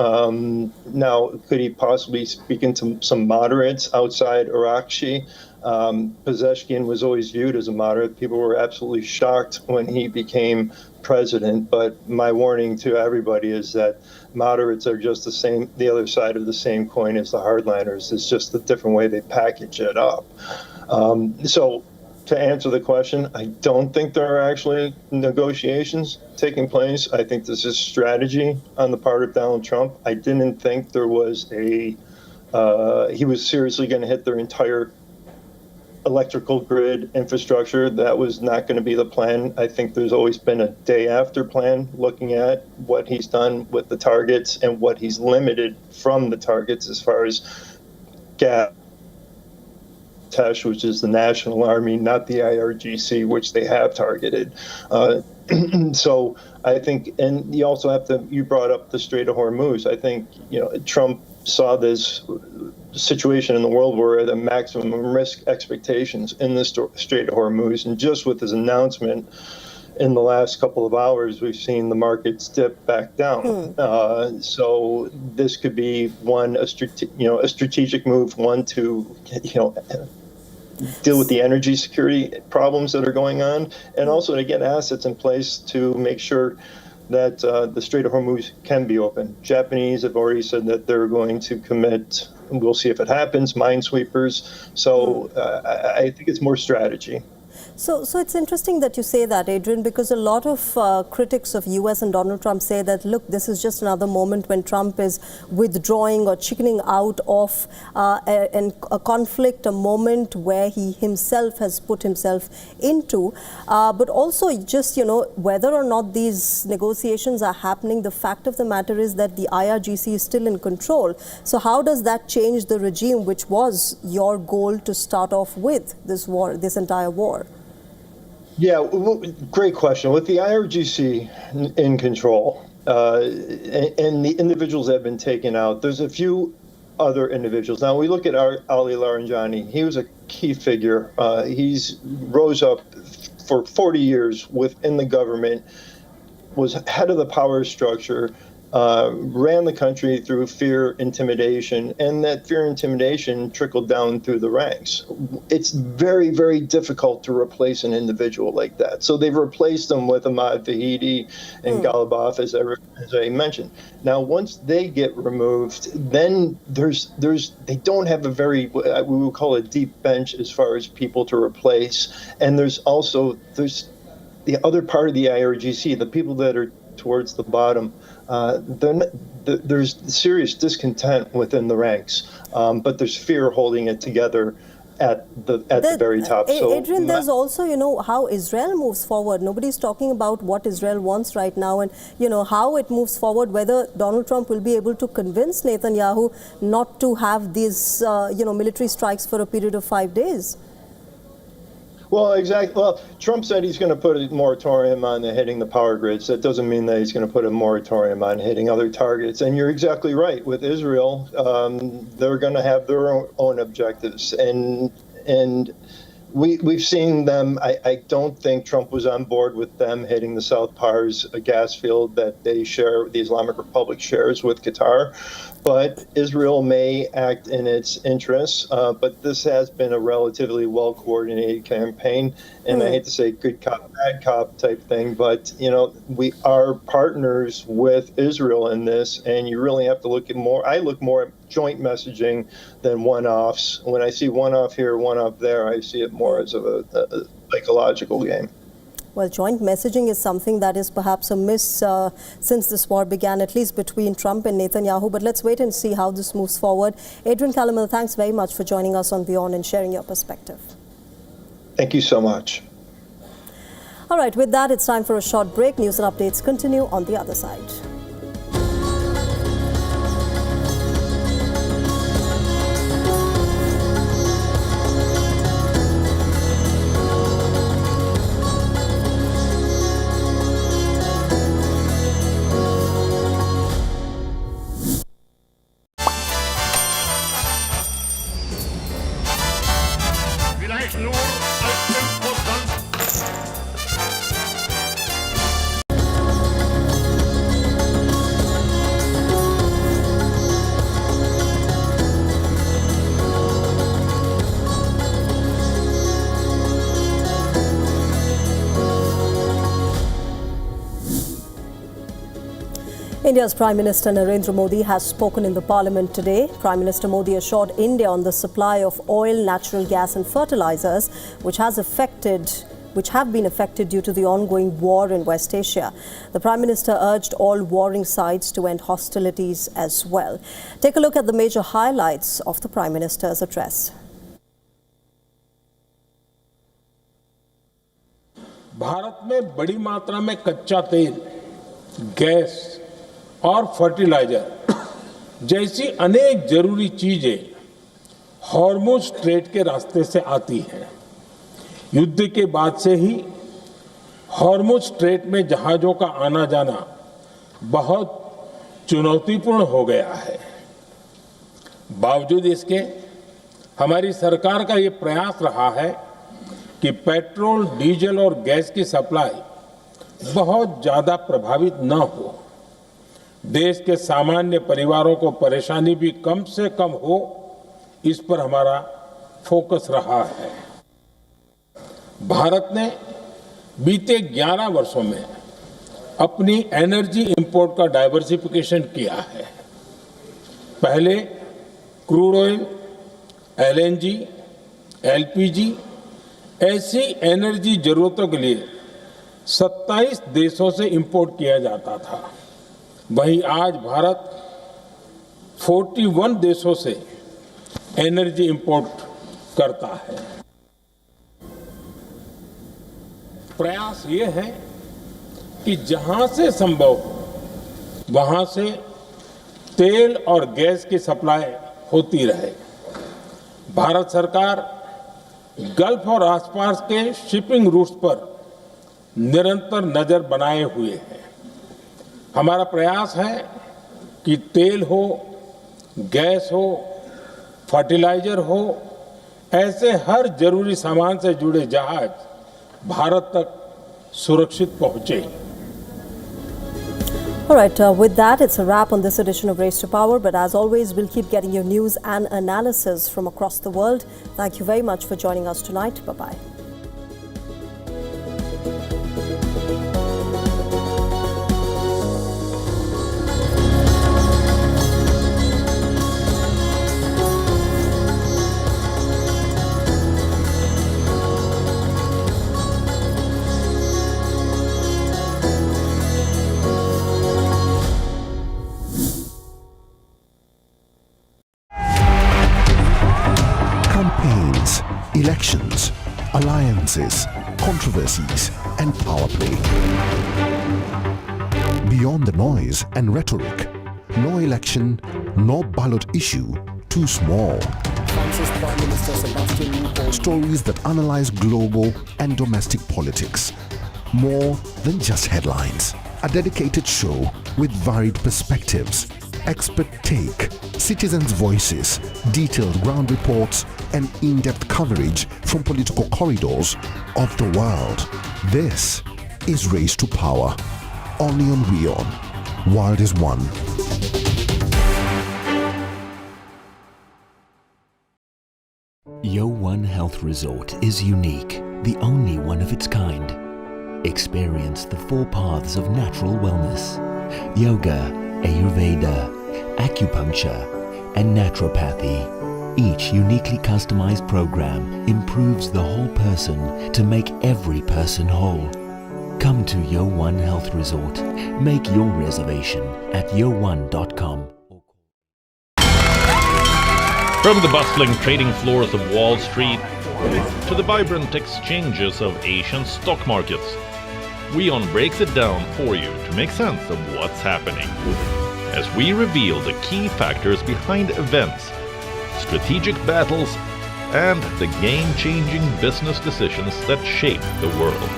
Now, could he possibly speak into some moderates outside Arakshi? Pezeshkian was always viewed as a moderate. People were absolutely shocked when he became president. But my warning to everybody is that moderates are just the other side of the same coin as the hardliners. It's just a different way they package it up. So to answer the question, I don't think there are actually negotiations taking place. I think this is strategy on the part of Donald Trump. I didn't think there was he was seriously going to hit their entire electrical grid infrastructure. That was not going to be the plan. I think there's always been a day after plan, looking at what he's done with the targets and what he's limited from the targets as far as gas, which is the National Army, not the IRGC, which they have targeted. So I think, and you also have to, you brought up the Strait of Hormuz. I think, Trump saw this situation in the world where the maximum risk expectations in the Strait of Hormuz, and just with his announcement in the last couple of hours, we've seen the markets dip back down. So this could be a strategic move, one to deal with the energy security problems that are going on, and also to get assets in place to make sure that the Strait of Hormuz can be open. Japanese have already said that they're going to commit, and we'll see if it happens, minesweepers. So I think it's more strategy. So it's interesting that you say that, Adrian, because a lot of critics of US and Donald Trump say that, look, this is just another moment when Trump is withdrawing or chickening out of a conflict, a moment where he himself has put himself into. But also just, whether or not these negotiations are happening, the fact of the matter is that the IRGC is still in control. So how does that change the regime, which was your goal to start off with this war, this entire war? Yeah, great question. With the IRGC in control and the individuals that have been taken out, there's a few other individuals. Now, we look at Ali Laranjani. He was a key figure. He's rose up for 40 years within the government, was head of the power structure, ran the country through fear, intimidation, and that fear and intimidation trickled down through the ranks. It's very, very difficult to replace an individual like that. So they've replaced them with Ahmad Vahidi and Ghalibaf, as I mentioned. Now, once they get removed, then they don't have a very, we would call it deep bench as far as people to replace. And there's the other part of the IRGC, the people that are towards the bottom. There's serious discontent within the ranks, but there's fear holding it together at the very top. So, Adrian, there's also, how Israel moves forward. Nobody's talking about what Israel wants right now and, how it moves forward, whether Donald Trump will be able to convince Netanyahu not to have these, military strikes for a period of 5 days. Well, exactly. Well, Trump said he's going to put a moratorium on hitting the power grids. That doesn't mean that he's going to put a moratorium on hitting other targets. And you're exactly right. With Israel, they're going to have their own objectives. And we've seen them. I don't think Trump was on board with them hitting the South Pars, a gas field that they share, the Islamic Republic shares with Qatar. But Israel may act in its interests. But this has been a relatively well-coordinated campaign. And I hate to say good cop, bad cop type thing, but, we are partners with Israel in this. And you really have to look at I look more at joint messaging than one-offs. When I see one-off here, one-off there, I see it more as a psychological game. Well, joint messaging is something that is perhaps a miss since this war began, at least between Trump and Netanyahu. But let's wait and see how this moves forward. Adrian Calamel, thanks very much for joining us on WION and sharing your perspective. Thank you so much. All right, with that, it's time for a short break. News and updates continue on the other side. India's Prime Minister Narendra Modi has spoken in the Parliament today. Prime Minister Modi assured India on the supply of oil, natural gas and fertilizers, which have been affected due to the ongoing war in West Asia. The Prime Minister urged all warring sides to end hostilities as well. Take a look at the major highlights of the Prime Minister's address. Bharat में बड़ी मात्रा में कच्चा तेल, gas और fertiliser जैसी अनेक जरूरी चीजें हॉर्मुज स्ट्रेट के रास्ते से आती हैं। युद्ध के बाद से ही हॉर्मुज स्ट्रेट में जहाजों का आना जाना बहुत चुनौतीपूर्ण हो गया है। बावजूद इसके हमारी सरकार का ये प्रयास रहा है कि पेट्रोल, डीजल और गैस की सप्लाई बहुत ज्यादा प्रभावित न हो, देश के सामान्य परिवारों को परेशानी भी कम से कम हो, इस पर हमारा फोकस रहा है। भारत ने बीते 11 वर्षों में अपनी एनर्जी इंपोर्ट का डाइवर्सिफिकेशन किया है। पहले क्रूड ऑयल, एलएनजी, एलपीजी ऐसी एनर्जी जरूरतों के लिए 27 देशों से इंपोर्ट किया जाता था। वहीं आज भारत 41 देशों से एनर्जी इंपोर्ट करता है। प्रयास ये है कि जहां से संभव हो वहां से तेल और गैस की सप्लाई होती रहे। भारत सरकार गल्फ और आसपास के शिपिंग रूट्स पर निरंतर नजर बनाए हुए है। हमारा प्रयास है कि तेल हो, गैस हो, फर्टिलाइजर हो, ऐसे हर जरूरी सामान से जुड़े जहाज भारत तक सुरक्षित पहुंचे। All right, with that, it's a wrap on this edition of Race to Power. But as always, we'll keep getting you news and analysis from across the world. Thank you very much for joining us tonight. Bye-bye. Elections, alliances, controversies, and power play. Beyond the noise and rhetoric, no election, no ballot issue too small. France's Prime Minister Sebastian Stories that analyze global and domestic politics. More than just headlines. A dedicated show with varied perspectives, expert take, citizens' voices, detailed ground reports, and in-depth coverage from political corridors of the world. This is Race to Power, only on WION. World is one. WION Health Resort is unique, the only one of its kind. Experience the 4 paths of natural wellness: yoga, Ayurveda, acupuncture, and naturopathy. Each uniquely customized program improves the whole person to make every person whole. Come to WION Health Resort. Make your reservation at wion.com. From the bustling trading floors of Wall Street to the vibrant exchanges of Asian stock markets, WION breaks it down for you to make sense of what's happening. As we reveal the key factors behind events, strategic battles, and the game-changing business decisions that shape the world.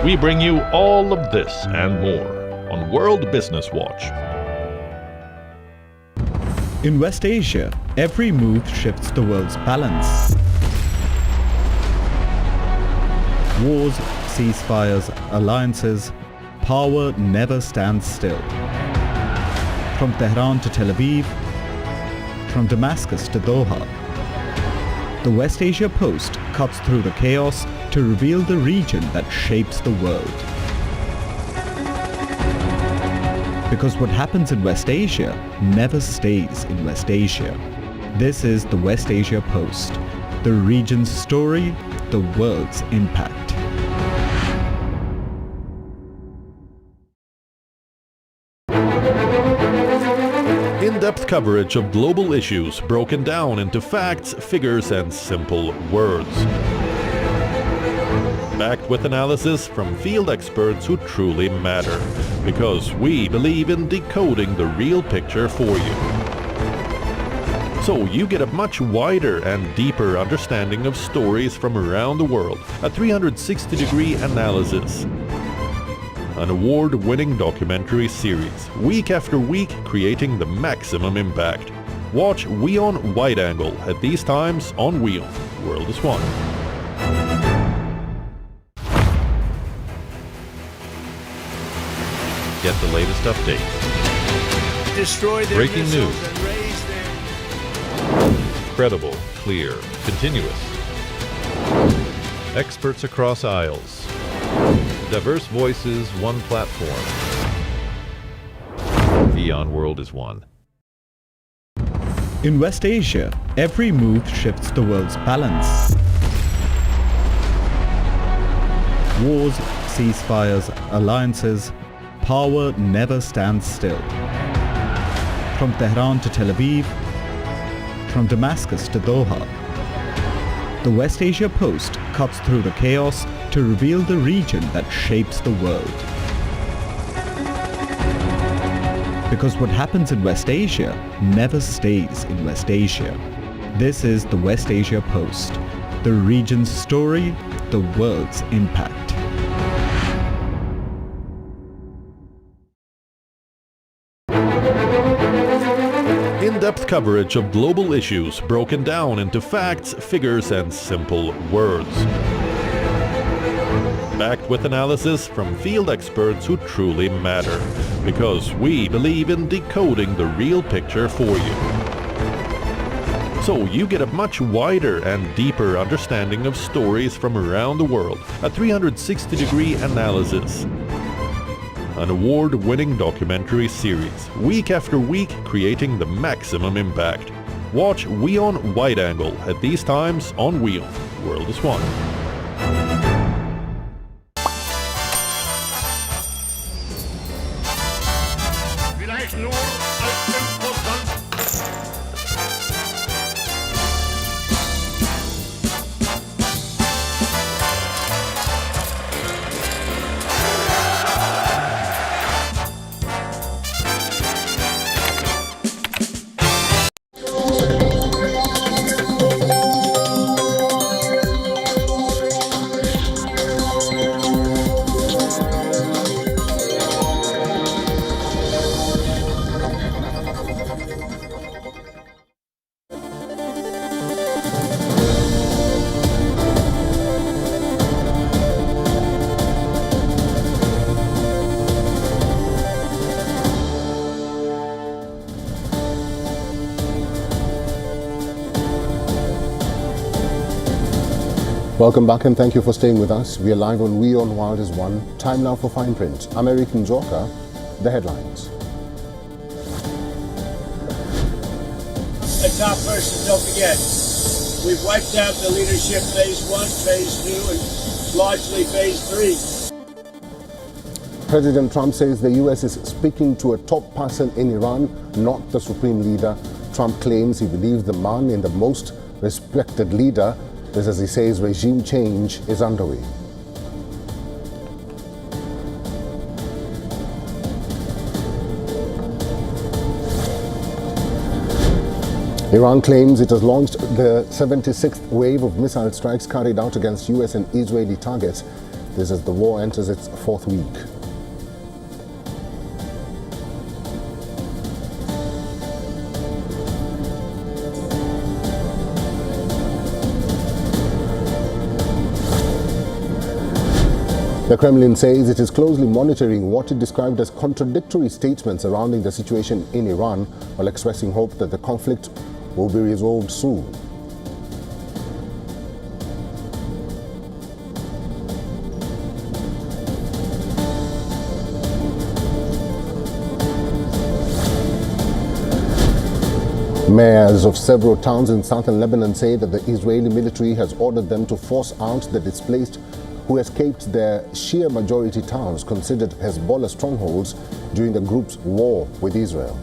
We bring you all of this and more on World Business Watch. In West Asia, every move shifts the world's balance. Wars, ceasefires, alliances, power never stands still. From Tehran to Tel Aviv, from Damascus to Doha, the West Asia Post cuts through the chaos to reveal the region that shapes the world. Because what happens in West Asia never stays in West Asia. This is the West Asia Post, the region's story, the world's impact. In-depth coverage of global issues broken down into facts, figures, and simple words. Backed with analysis from field experts who truly matter, because we believe in decoding the real picture for you. So you get a much wider and deeper understanding of stories from around the world, a 360-degree analysis. An award-winning documentary series, week after week creating the maximum impact. Watch WION Wide Angle at these times on WION. World is one. Get the latest updates. Destroy their Breaking missiles news. and raise their... Credible, clear, continuous. Experts across aisles. Diverse voices, one platform. WION World is one. In West Asia, every move shifts the world's balance. wars, ceasefires, alliances, power never stands still. From Tehran to Tel Aviv, from Damascus to Doha, the West Asia Post cuts through the chaos to reveal the region that shapes the world. Because what happens in West Asia never stays in West Asia. This is the West Asia Post, the region's story, the world's impact. In-depth coverage of global issues broken down into facts, figures, and simple words. Backed with analysis from field experts who truly matter, because we believe in decoding the real picture for you. So you get a much wider and deeper understanding of stories from around the world, a 360-degree analysis. An award-winning documentary series, week after week creating the maximum impact. Watch WION Wide Angle at these times on WION. World is One. Welcome back and thank you for staying with us. We are live on WION World is One. Time now for Fine Print. American Joker, the headlines. The top person, don't forget, we've wiped out the leadership phase 1, phase 2, and largely phase 3. President Trump says the U.S. is speaking to a top person in Iran, not the supreme leader. Trump claims he believes the man in the most respected leader. This as he says regime change is underway. Iran claims it has launched the 76th wave of missile strikes carried out against U.S. and Israeli targets. This as the war enters its fourth week. The Kremlin says it is closely monitoring what it described as contradictory statements surrounding the situation in Iran, while expressing hope that the conflict will be resolved soon. Mayors of several towns in southern Lebanon say that the Israeli military has ordered them to force out the displaced who escaped their Shia majority towns considered Hezbollah strongholds during the group's war with Israel.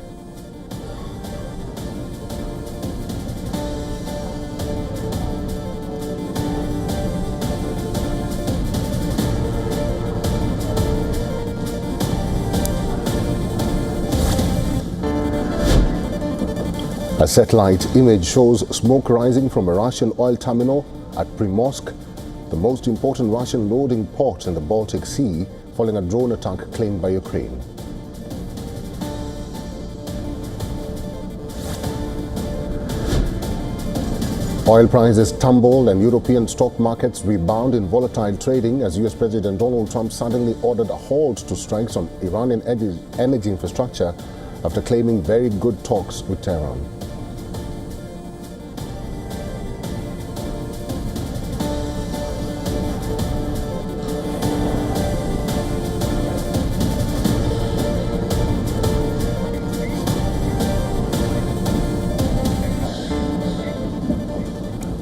A satellite image shows smoke rising from a Russian oil terminal at Primorsk, the most important Russian loading port in the Baltic Sea, following a drone attack claimed by Ukraine. Oil prices tumble and European stock markets rebound in volatile trading as US President Donald Trump suddenly ordered a halt to strikes on Iranian energy infrastructure after claiming very good talks with Tehran.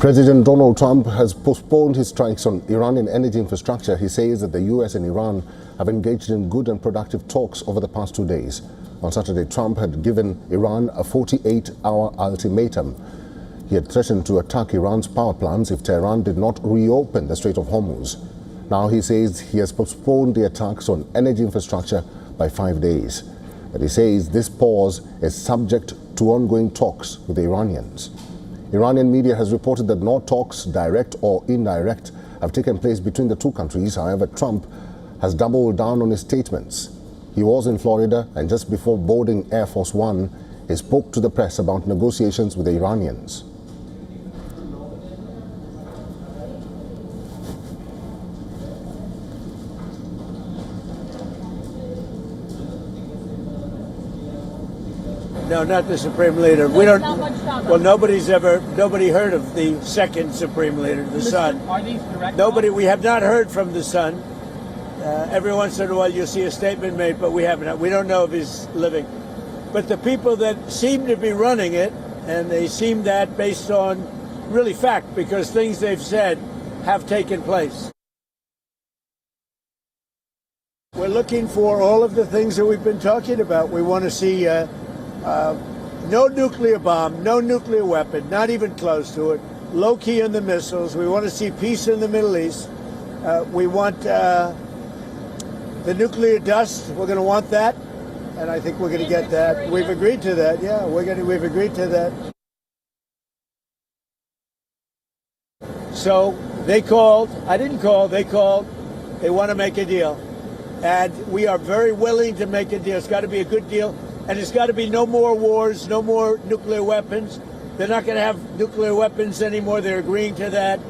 President Donald Trump has postponed his strikes on Iranian energy infrastructure. He says that the US and Iran have engaged in good and productive talks over the past 2 days. On Saturday, Trump had given Iran a 48-hour ultimatum. He had threatened to attack Iran's power plants if Tehran did not reopen the Strait of Hormuz. Now he says he has postponed the attacks on energy infrastructure by 5 days. But he says this pause is subject to ongoing talks with the Iranians. Iranian media has reported that no talks, direct or indirect, have taken place between the two countries. However, Trump has doubled down on his statements. He was in Florida, and just before boarding Air Force One, he spoke to the press about negotiations with the Iranians. No, not the Supreme Leader. We don't. Well, nobody heard of the second Supreme Leader, the son. Are these direct? Nobody. We have not heard from the son. Every once in a while, you'll see a statement made, but we haven't. We don't know if he's living. But the people that seem to be running it, and they seem that based on really fact, because things they've said have taken place. We're looking for all of the things that we've been talking about. We want to see. No nuclear bomb, no nuclear weapon, not even close to it. Low key on the missiles. We want to see peace in the Middle East. We want the nuclear dust. We're going to want that, and I think we're going to get that. We've agreed to that. Yeah, we've agreed to that. So they called. I didn't call. They called. They want to make a deal, and we are very willing to make a deal. It's got to be a good deal. And it's got to be no more wars, no more nuclear weapons. They're not going to have nuclear weapons anymore. They're agreeing to that.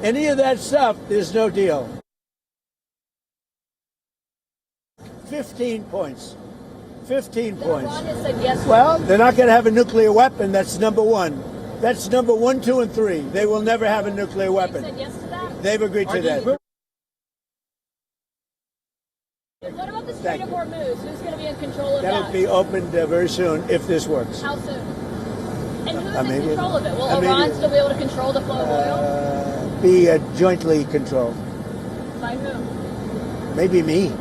Any of that stuff, there's no deal. 15 points. 15 points. Iran has said yes. Well, they're not going to have a nuclear weapon. That's number one. That's number 1, 2, and 3. They will never have a nuclear weapon. Said yes to that? They've agreed to that. What about the Strait of Hormuz? Who's going to be in control of That'll that? be opened very soon if this works. How soon? And who's in control of it? Will Iran still be able to control the flow of oil? Be jointly controlled. By who? Maybe me.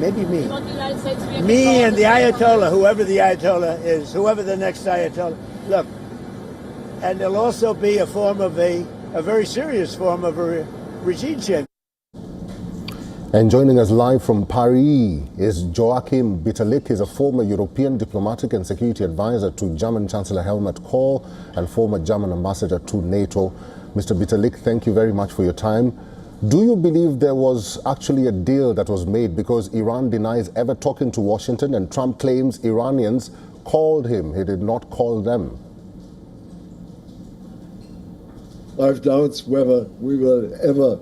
Maybe me. You want the United States to be in Me control and the Ayatollah, whoever the Ayatollah is, whoever the next Ayatollah. Look, and there'll also be a form of a very serious form of a regime change. And joining us live from Paris is Joakim Balik. He's a former European diplomatic and security advisor to German Chancellor Helmut Kohl and former German ambassador to NATO. Mr. Balik, thank you very much for your time. Do you believe there was actually a deal that was made, because Iran denies ever talking to Washington and Trump claims Iranians called him, he did not call them? I have doubts whether we will ever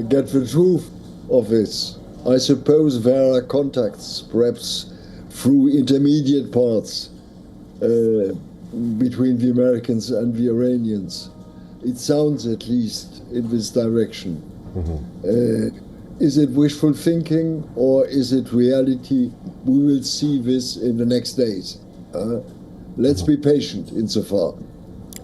get the truth of this. I suppose there are contacts, perhaps through intermediate parts between the Americans and the Iranians. It sounds at least in this direction. Is it wishful thinking or is it reality? We will see this in the next days. Let's be patient insofar.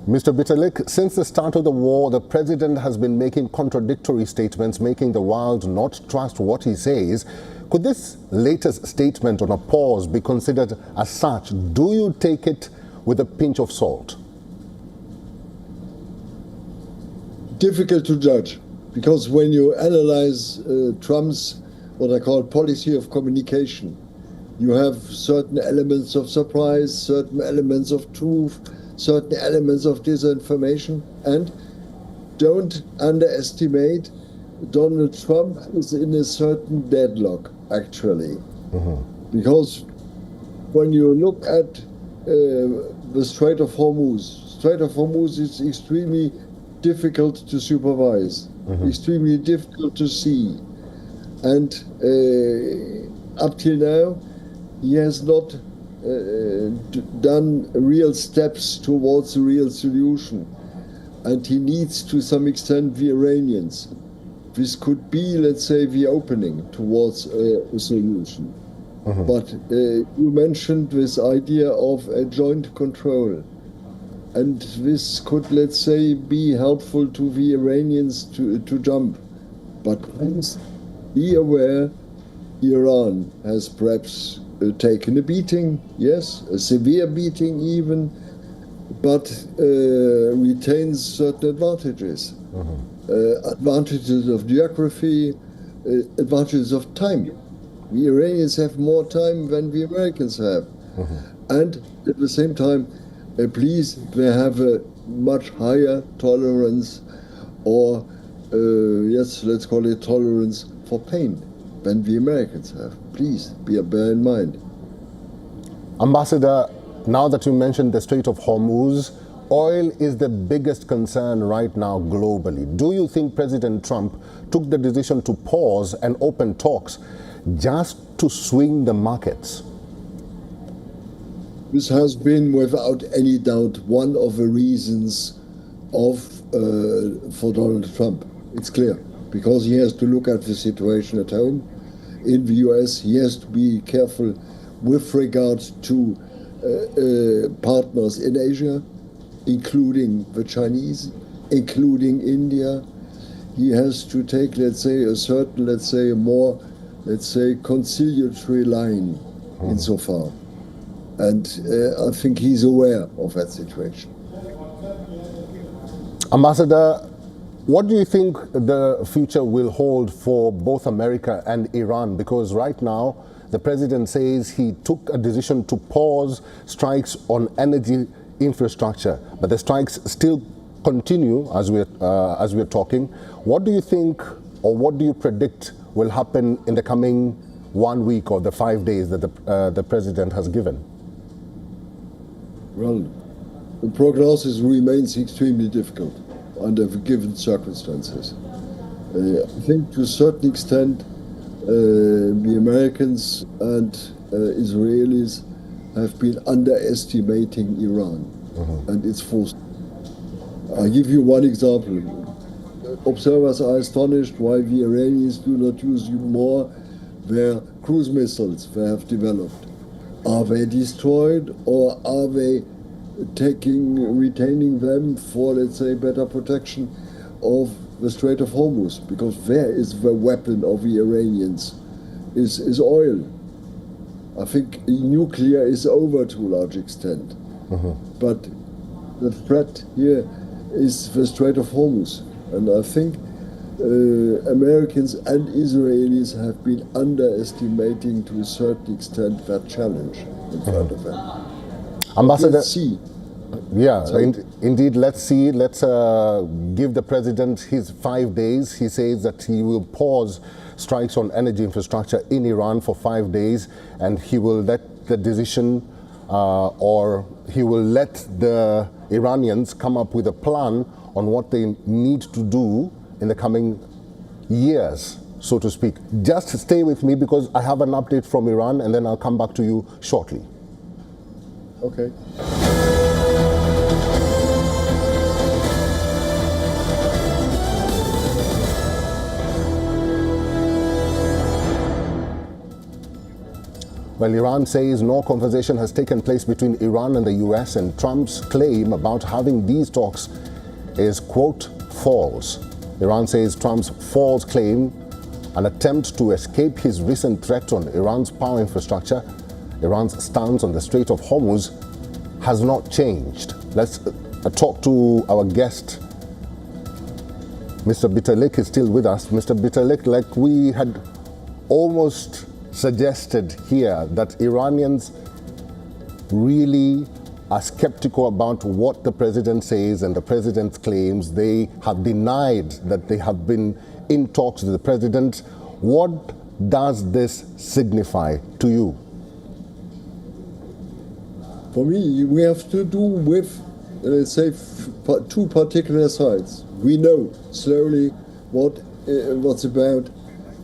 Mr. Balik, since the start of the war, the president has been making contradictory statements, making the world not trust what he says. Could this latest statement on a pause be considered as such? Do you take it with a pinch of salt? Difficult to judge, because when you analyze Trump's, what I call policy of communication, you have certain elements of surprise, certain elements of truth, certain elements of disinformation, and don't underestimate Donald Trump is in a certain deadlock, actually. Because when you look at the Strait of Hormuz is extremely difficult to supervise, extremely difficult to see. And up till now, he has not done real steps towards a real solution, and he needs to some extent the Iranians. This could be, let's say, the opening towards a solution. But you mentioned this idea of a joint control. and this could, let's say, be helpful to the Iranians to jump. But please be aware, Iran has perhaps taken a beating, yes, a severe beating even, but retains certain advantages. Advantages of geography, advantages of time. The Iranians have more time than the Americans have. And at the same time, please, they have a much higher tolerance, or yes, let's call it tolerance for pain, than the Americans have. Please bear in mind. Ambassador, now that you mentioned the Strait of Hormuz, oil is the biggest concern right now globally. Do you think President Trump took the decision to pause and open talks just to swing the markets? This has been, without any doubt, one of the reasons for Donald Trump. It's clear, because he has to look at the situation at home. In the US, he has to be careful with regard to partners in Asia, including the Chinese, including India. He has to take, let's say, a certain, let's say, a more, let's say, conciliatory line insofar. And I think he's aware of that situation. Ambassador, what do you think the future will hold for both America and Iran? Because right now, the president says he took a decision to pause strikes on energy infrastructure, but the strikes still continue as we're talking. What do you think, or what do you predict will happen in the coming 1 week or the 5 days that the president has given? Well, the prognosis remains extremely difficult under the given circumstances. I think to a certain extent the Americans and Israelis have been underestimating Iran and its force. I'll give you one example. Observers are astonished why the Iranians do not use more their cruise missiles they have developed. Are they destroyed, or are they retaining them for, let's say, better protection of the Strait of Hormuz? Because there is the weapon of the Iranians, is oil. I think nuclear is over to a large extent. But the threat here is the Strait of Hormuz. And I think Americans and Israelis have been underestimating to a certain extent that challenge in front of them. Ambassador, let's see. Yeah, indeed, let's see. Let's give the president his 5 days. He says that he will pause strikes on energy infrastructure in Iran for 5 days, and he will let the decision or he will let the Iranians come up with a plan on what they need to do in the coming years, so to speak. Just stay with me because I have an update from Iran, and then I'll come back to you shortly. Okay. Well, Iran says no conversation has taken place between Iran and the US, and Trump's claim about having these talks is, quote, false. Iran says Trump's false claim, an attempt to escape his recent threat on Iran's power infrastructure, Iran's stance on the Strait of Hormuz, has not changed. Let's talk to our guest. Mr. Balik is still with us. Mr. Balik, like we had almost suggested here, that Iranians really are skeptical about what the president says and the president's claims. They have denied that they have been in talks with the president. What does this signify to you? For me, we have to do with, let's say, two particular sides. We know slowly what's about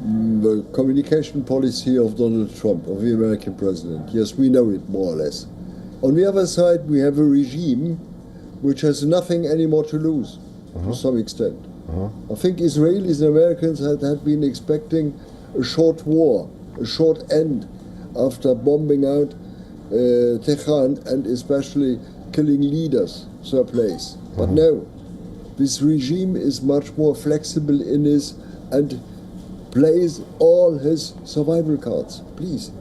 the communication policy of Donald Trump, of the American president. Yes, we know it more or less. On the other side, we have a regime which has nothing anymore to lose, to some extent. I think Israelis and Americans had been expecting a short war, a short end after bombing out Tehran and especially killing leaders place. But no, this regime is much more flexible in his and plays all his survival cards. Please.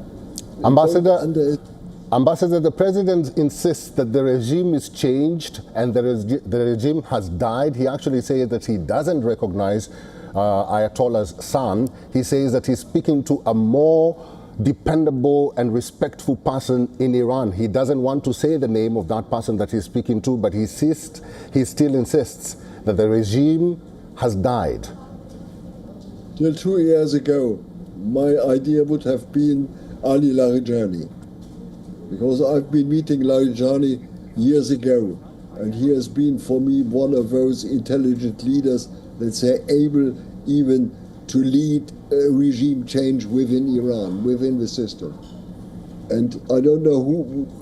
Ambassador, the president insists that the regime is changed and the regime has died. He actually says that he doesn't recognize Ayatollah's son. He says that he's speaking to a more dependable and respectful person in Iran. He doesn't want to say the name of that person that he's speaking to, but he still insists that the regime has died. Till 2 years ago, my idea would have been Ali Larijani, because I've been meeting Larijani years ago, and he has been for me one of those intelligent leaders, let's say, able even to lead a regime change within Iran, within the system. And I don't know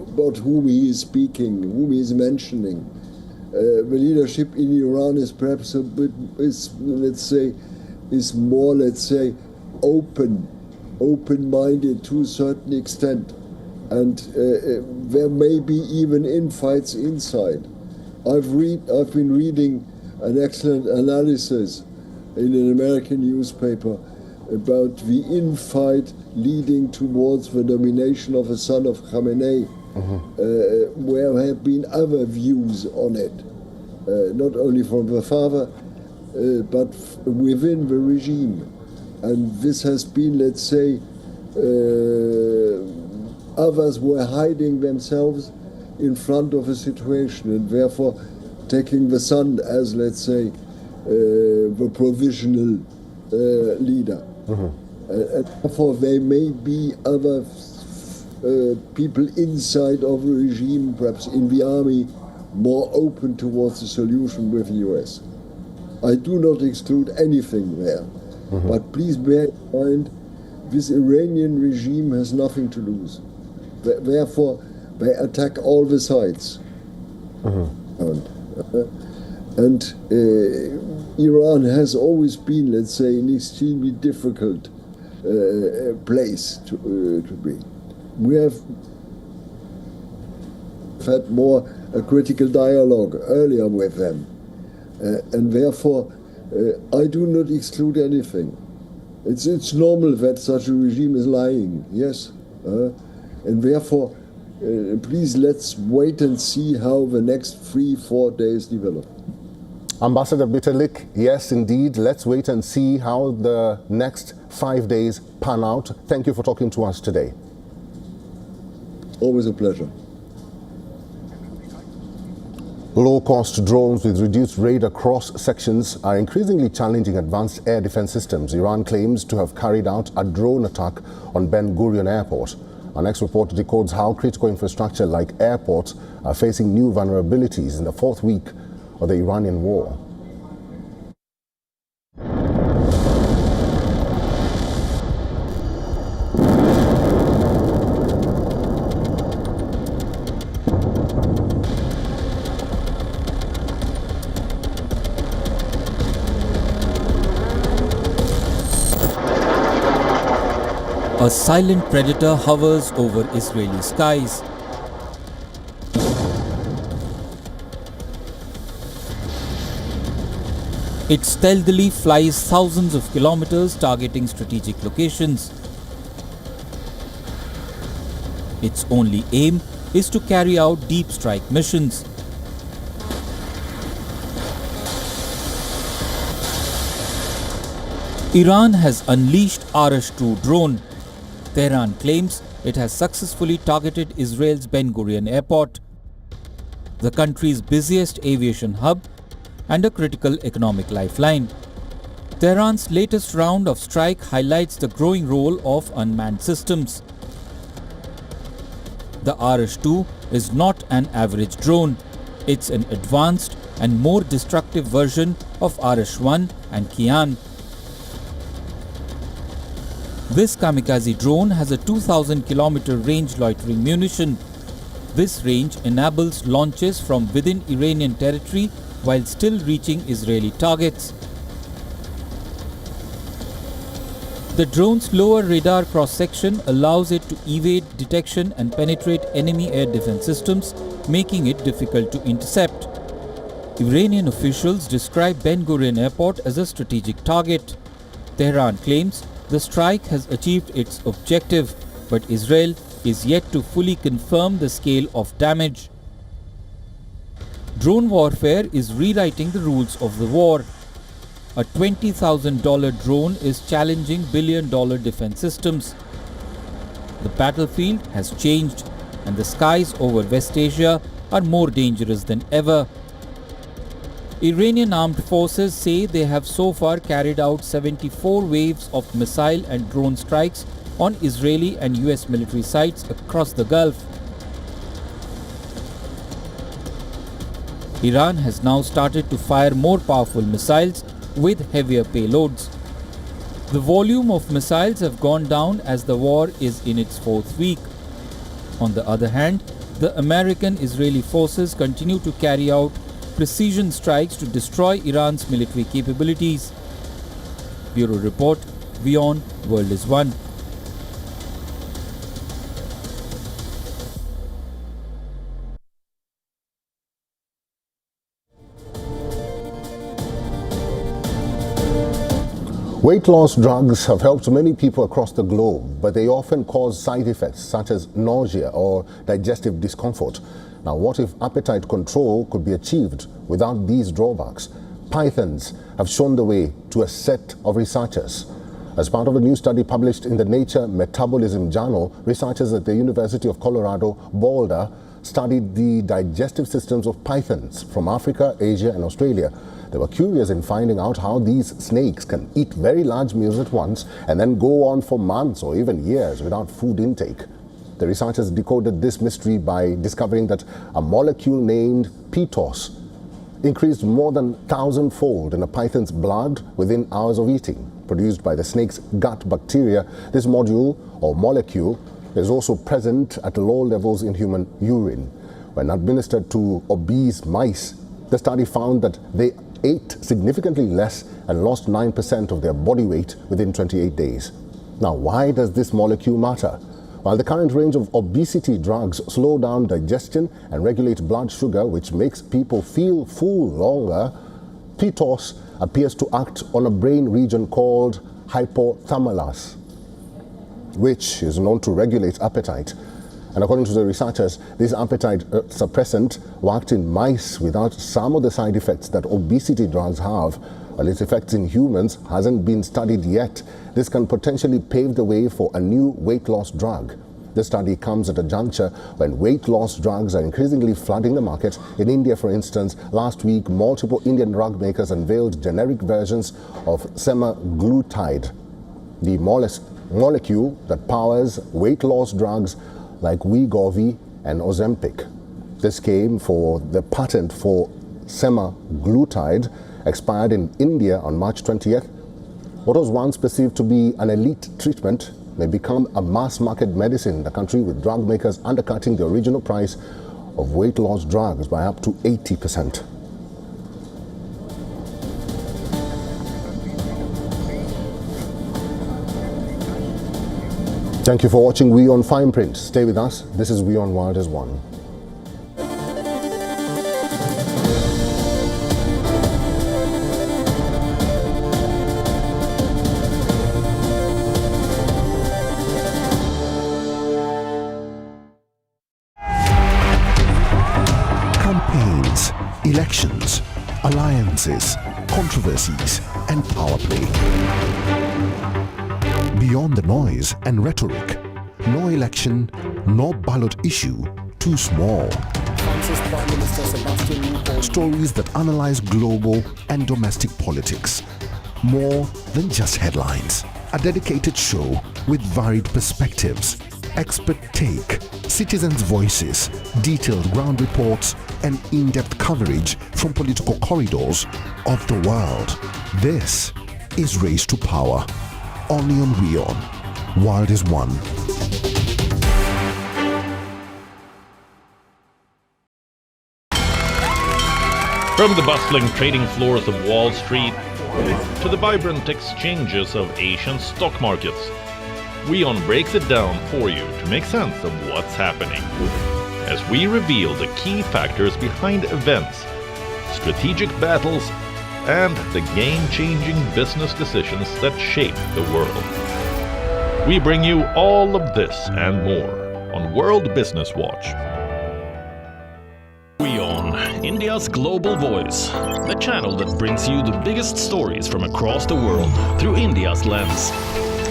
about whom he is speaking, whom he is mentioning. The leadership in Iran is perhaps a bit, is more, let's say, open-minded to a certain extent. And there may be even infights inside. I've been reading an excellent analysis in an American newspaper about the infight leading towards the nomination of a son of Khamenei, where there have been other views on it, not only from the father, but within the regime. And this has been, let's say, others were hiding themselves in front of a situation and therefore taking the son as, let's say, the provisional leader. And therefore there may be other people inside of the regime, perhaps in the army, more open towards the solution with the US. I do not exclude anything there. But please bear in mind, this Iranian regime has nothing to lose. Therefore, they attack all the sides. And Iran has always been, let's say, an extremely difficult place to be. We have had more a critical dialogue earlier with them. And therefore, I do not exclude anything. It's normal that such a regime is lying, yes. And therefore, please let's wait and see how the next 3-4 days develop. Ambassador Bitterlich, yes indeed, let's wait and see how the next 5 days pan out. Thank you for talking to us today. Always a pleasure. Low-cost drones with reduced radar cross-sections are increasingly challenging advanced air defense systems. Iran claims to have carried out a drone attack on Ben Gurion Airport. Our next report decodes how critical infrastructure like airports are facing new vulnerabilities in the 4th week of the Iranian war. A silent predator hovers over Israeli skies. It stealthily flies thousands of kilometers targeting strategic locations. Its only aim is to carry out deep strike missions. Iran has unleashed Arash-2 drone. Tehran claims it has successfully targeted Israel's Ben Gurion Airport, the country's busiest aviation hub and a critical economic lifeline. Tehran's latest round of strike highlights the growing role of unmanned systems. The Arash-2 is not an average drone. It's an advanced and more destructive version of Arash-1 and Kian. This kamikaze drone has a 2,000-kilometer range loitering munition. This range enables launches from within Iranian territory while still reaching Israeli targets. The drone's lower radar cross-section allows it to evade detection and penetrate enemy air defense systems, making it difficult to intercept. Iranian officials describe Ben Gurion Airport as a strategic target. Tehran claims the strike has achieved its objective, but Israel is yet to fully confirm the scale of damage. Drone warfare is rewriting the rules of the war. A $20,000 drone is challenging billion-dollar defense systems. The battlefield has changed, and the skies over West Asia are more dangerous than ever. Iranian armed forces say they have so far carried out 74 waves of missile and drone strikes on Israeli and US military sites across the Gulf. Iran has now started to fire more powerful missiles with heavier payloads. The volume of missiles have gone down as the war is in its fourth week. On the other hand, the American-Israeli forces continue to carry out precision strikes to destroy Iran's military capabilities. Bureau Report, WION World is One. Weight loss drugs have helped many people across the globe, but they often cause side effects such as nausea or digestive discomfort. Now, what if appetite control could be achieved without these drawbacks? Pythons have shown the way to a set of researchers. As part of a new study published in the Nature Metabolism journal, researchers at the University of Colorado, Boulder, studied the digestive systems of pythons from Africa, Asia, and Australia. They were curious in finding out how these snakes can eat very large meals at once and then go on for months or even years without food intake. The researchers decoded this mystery by discovering that a molecule named PTOS increased more than 1,000-fold in a python's blood within hours of eating. Produced by the snake's gut bacteria, this module or molecule is also present at low levels in human urine. When administered to obese mice, the study found that they ate significantly less and lost 9% of their body weight within 28 days. Now, why does this molecule matter? While the current range of obesity drugs slow down digestion and regulate blood sugar, which makes people feel full longer, PTOS appears to act on a brain region called hypothalamus, which is known to regulate appetite. And according to the researchers, this appetite suppressant worked in mice without some of the side effects that obesity drugs have. While its effects in humans hasn't been studied yet, this can potentially pave the way for a new weight loss drug. This study comes at a juncture when weight loss drugs are increasingly flooding the market. In India, for instance, last week, multiple Indian drug makers unveiled generic versions of semaglutide, the molecule that powers weight loss drugs like Wegovy and Ozempic. This came for the patent for semaglutide expired in India on March 20th. What was once perceived to be an elite treatment may become a mass market medicine in the country, with drug makers undercutting the original price of weight loss drugs by up to 80%. Thank you for watching WION Fine Print. Stay with us. This is WION World is One. Campaigns, elections, alliances, controversies, and power play. Beyond the noise and rhetoric, no election, no ballot issue too small. Stories that analyze global and domestic politics. More than just headlines. A dedicated show with varied perspectives, expert take, citizens' voices, detailed ground reports, and in-depth coverage from political corridors of the world. This is Race to Power. Only on WION. World is One. From the bustling trading floors of Wall Street to the vibrant exchanges of Asian stock markets. WION breaks it down for you to make sense of what's happening, as we reveal the key factors behind events, strategic battles, and the game-changing business decisions that shape the world. We bring you all of this and more on World Business Watch. WION, India's global voice, the channel that brings you the biggest stories from across the world through India's lens.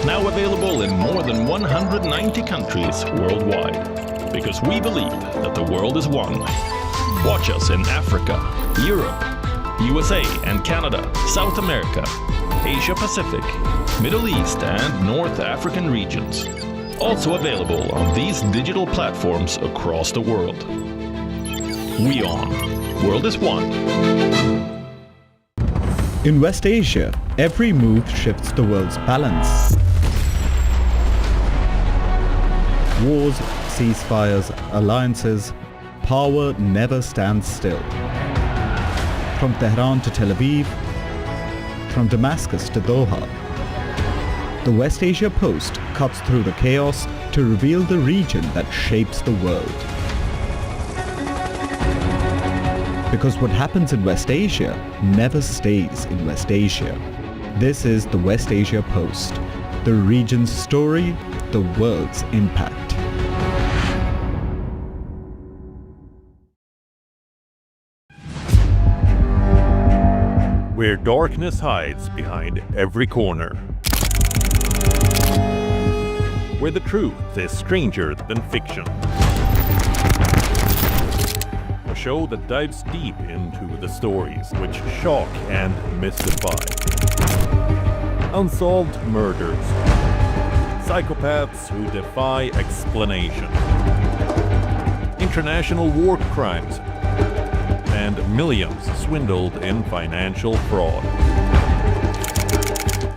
Now available in more than 190 countries worldwide. Because we believe that the world is one. Watch us in Africa, Europe, USA and Canada, South America, Asia Pacific, Middle East and North African regions. Also available on these digital platforms across the world. WION, World is One. In West Asia, every move shifts the world's balance. Wars, ceasefires, alliances, power never stands still. From Tehran to Tel Aviv, from Damascus to Doha, the West Asia Post cuts through the chaos to reveal the region that shapes the world. Because what happens in West Asia never stays in West Asia. This is the West Asia Post, the region's story, the world's impact. Where darkness hides behind every corner. Where the truth is stranger than fiction. A show that dives deep into the stories which shock and mystify. Unsolved murders. Psychopaths who defy explanation. International war crimes. And millions swindled in financial fraud.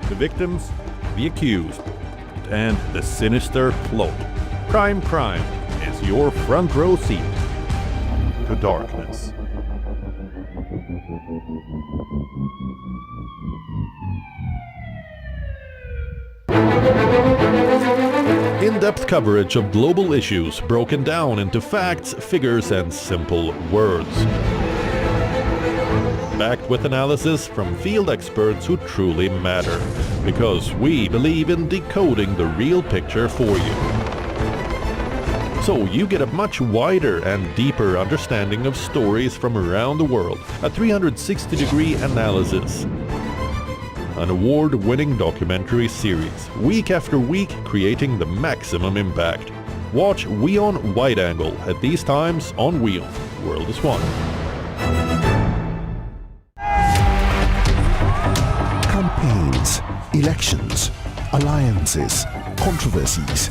The victims, the accused, and the sinister plot. Crime is your front row seat to darkness. In-depth coverage of global issues broken down into facts, figures, and simple words. Backed with analysis from field experts who truly matter, because we believe in decoding the real picture for you. So you get a much wider and deeper understanding of stories from around the world, a 360-degree analysis. An award-winning documentary series, week after week creating the maximum impact. Watch WION Wide Angle at these times on WION, World is One. Campaigns, elections, alliances, controversies.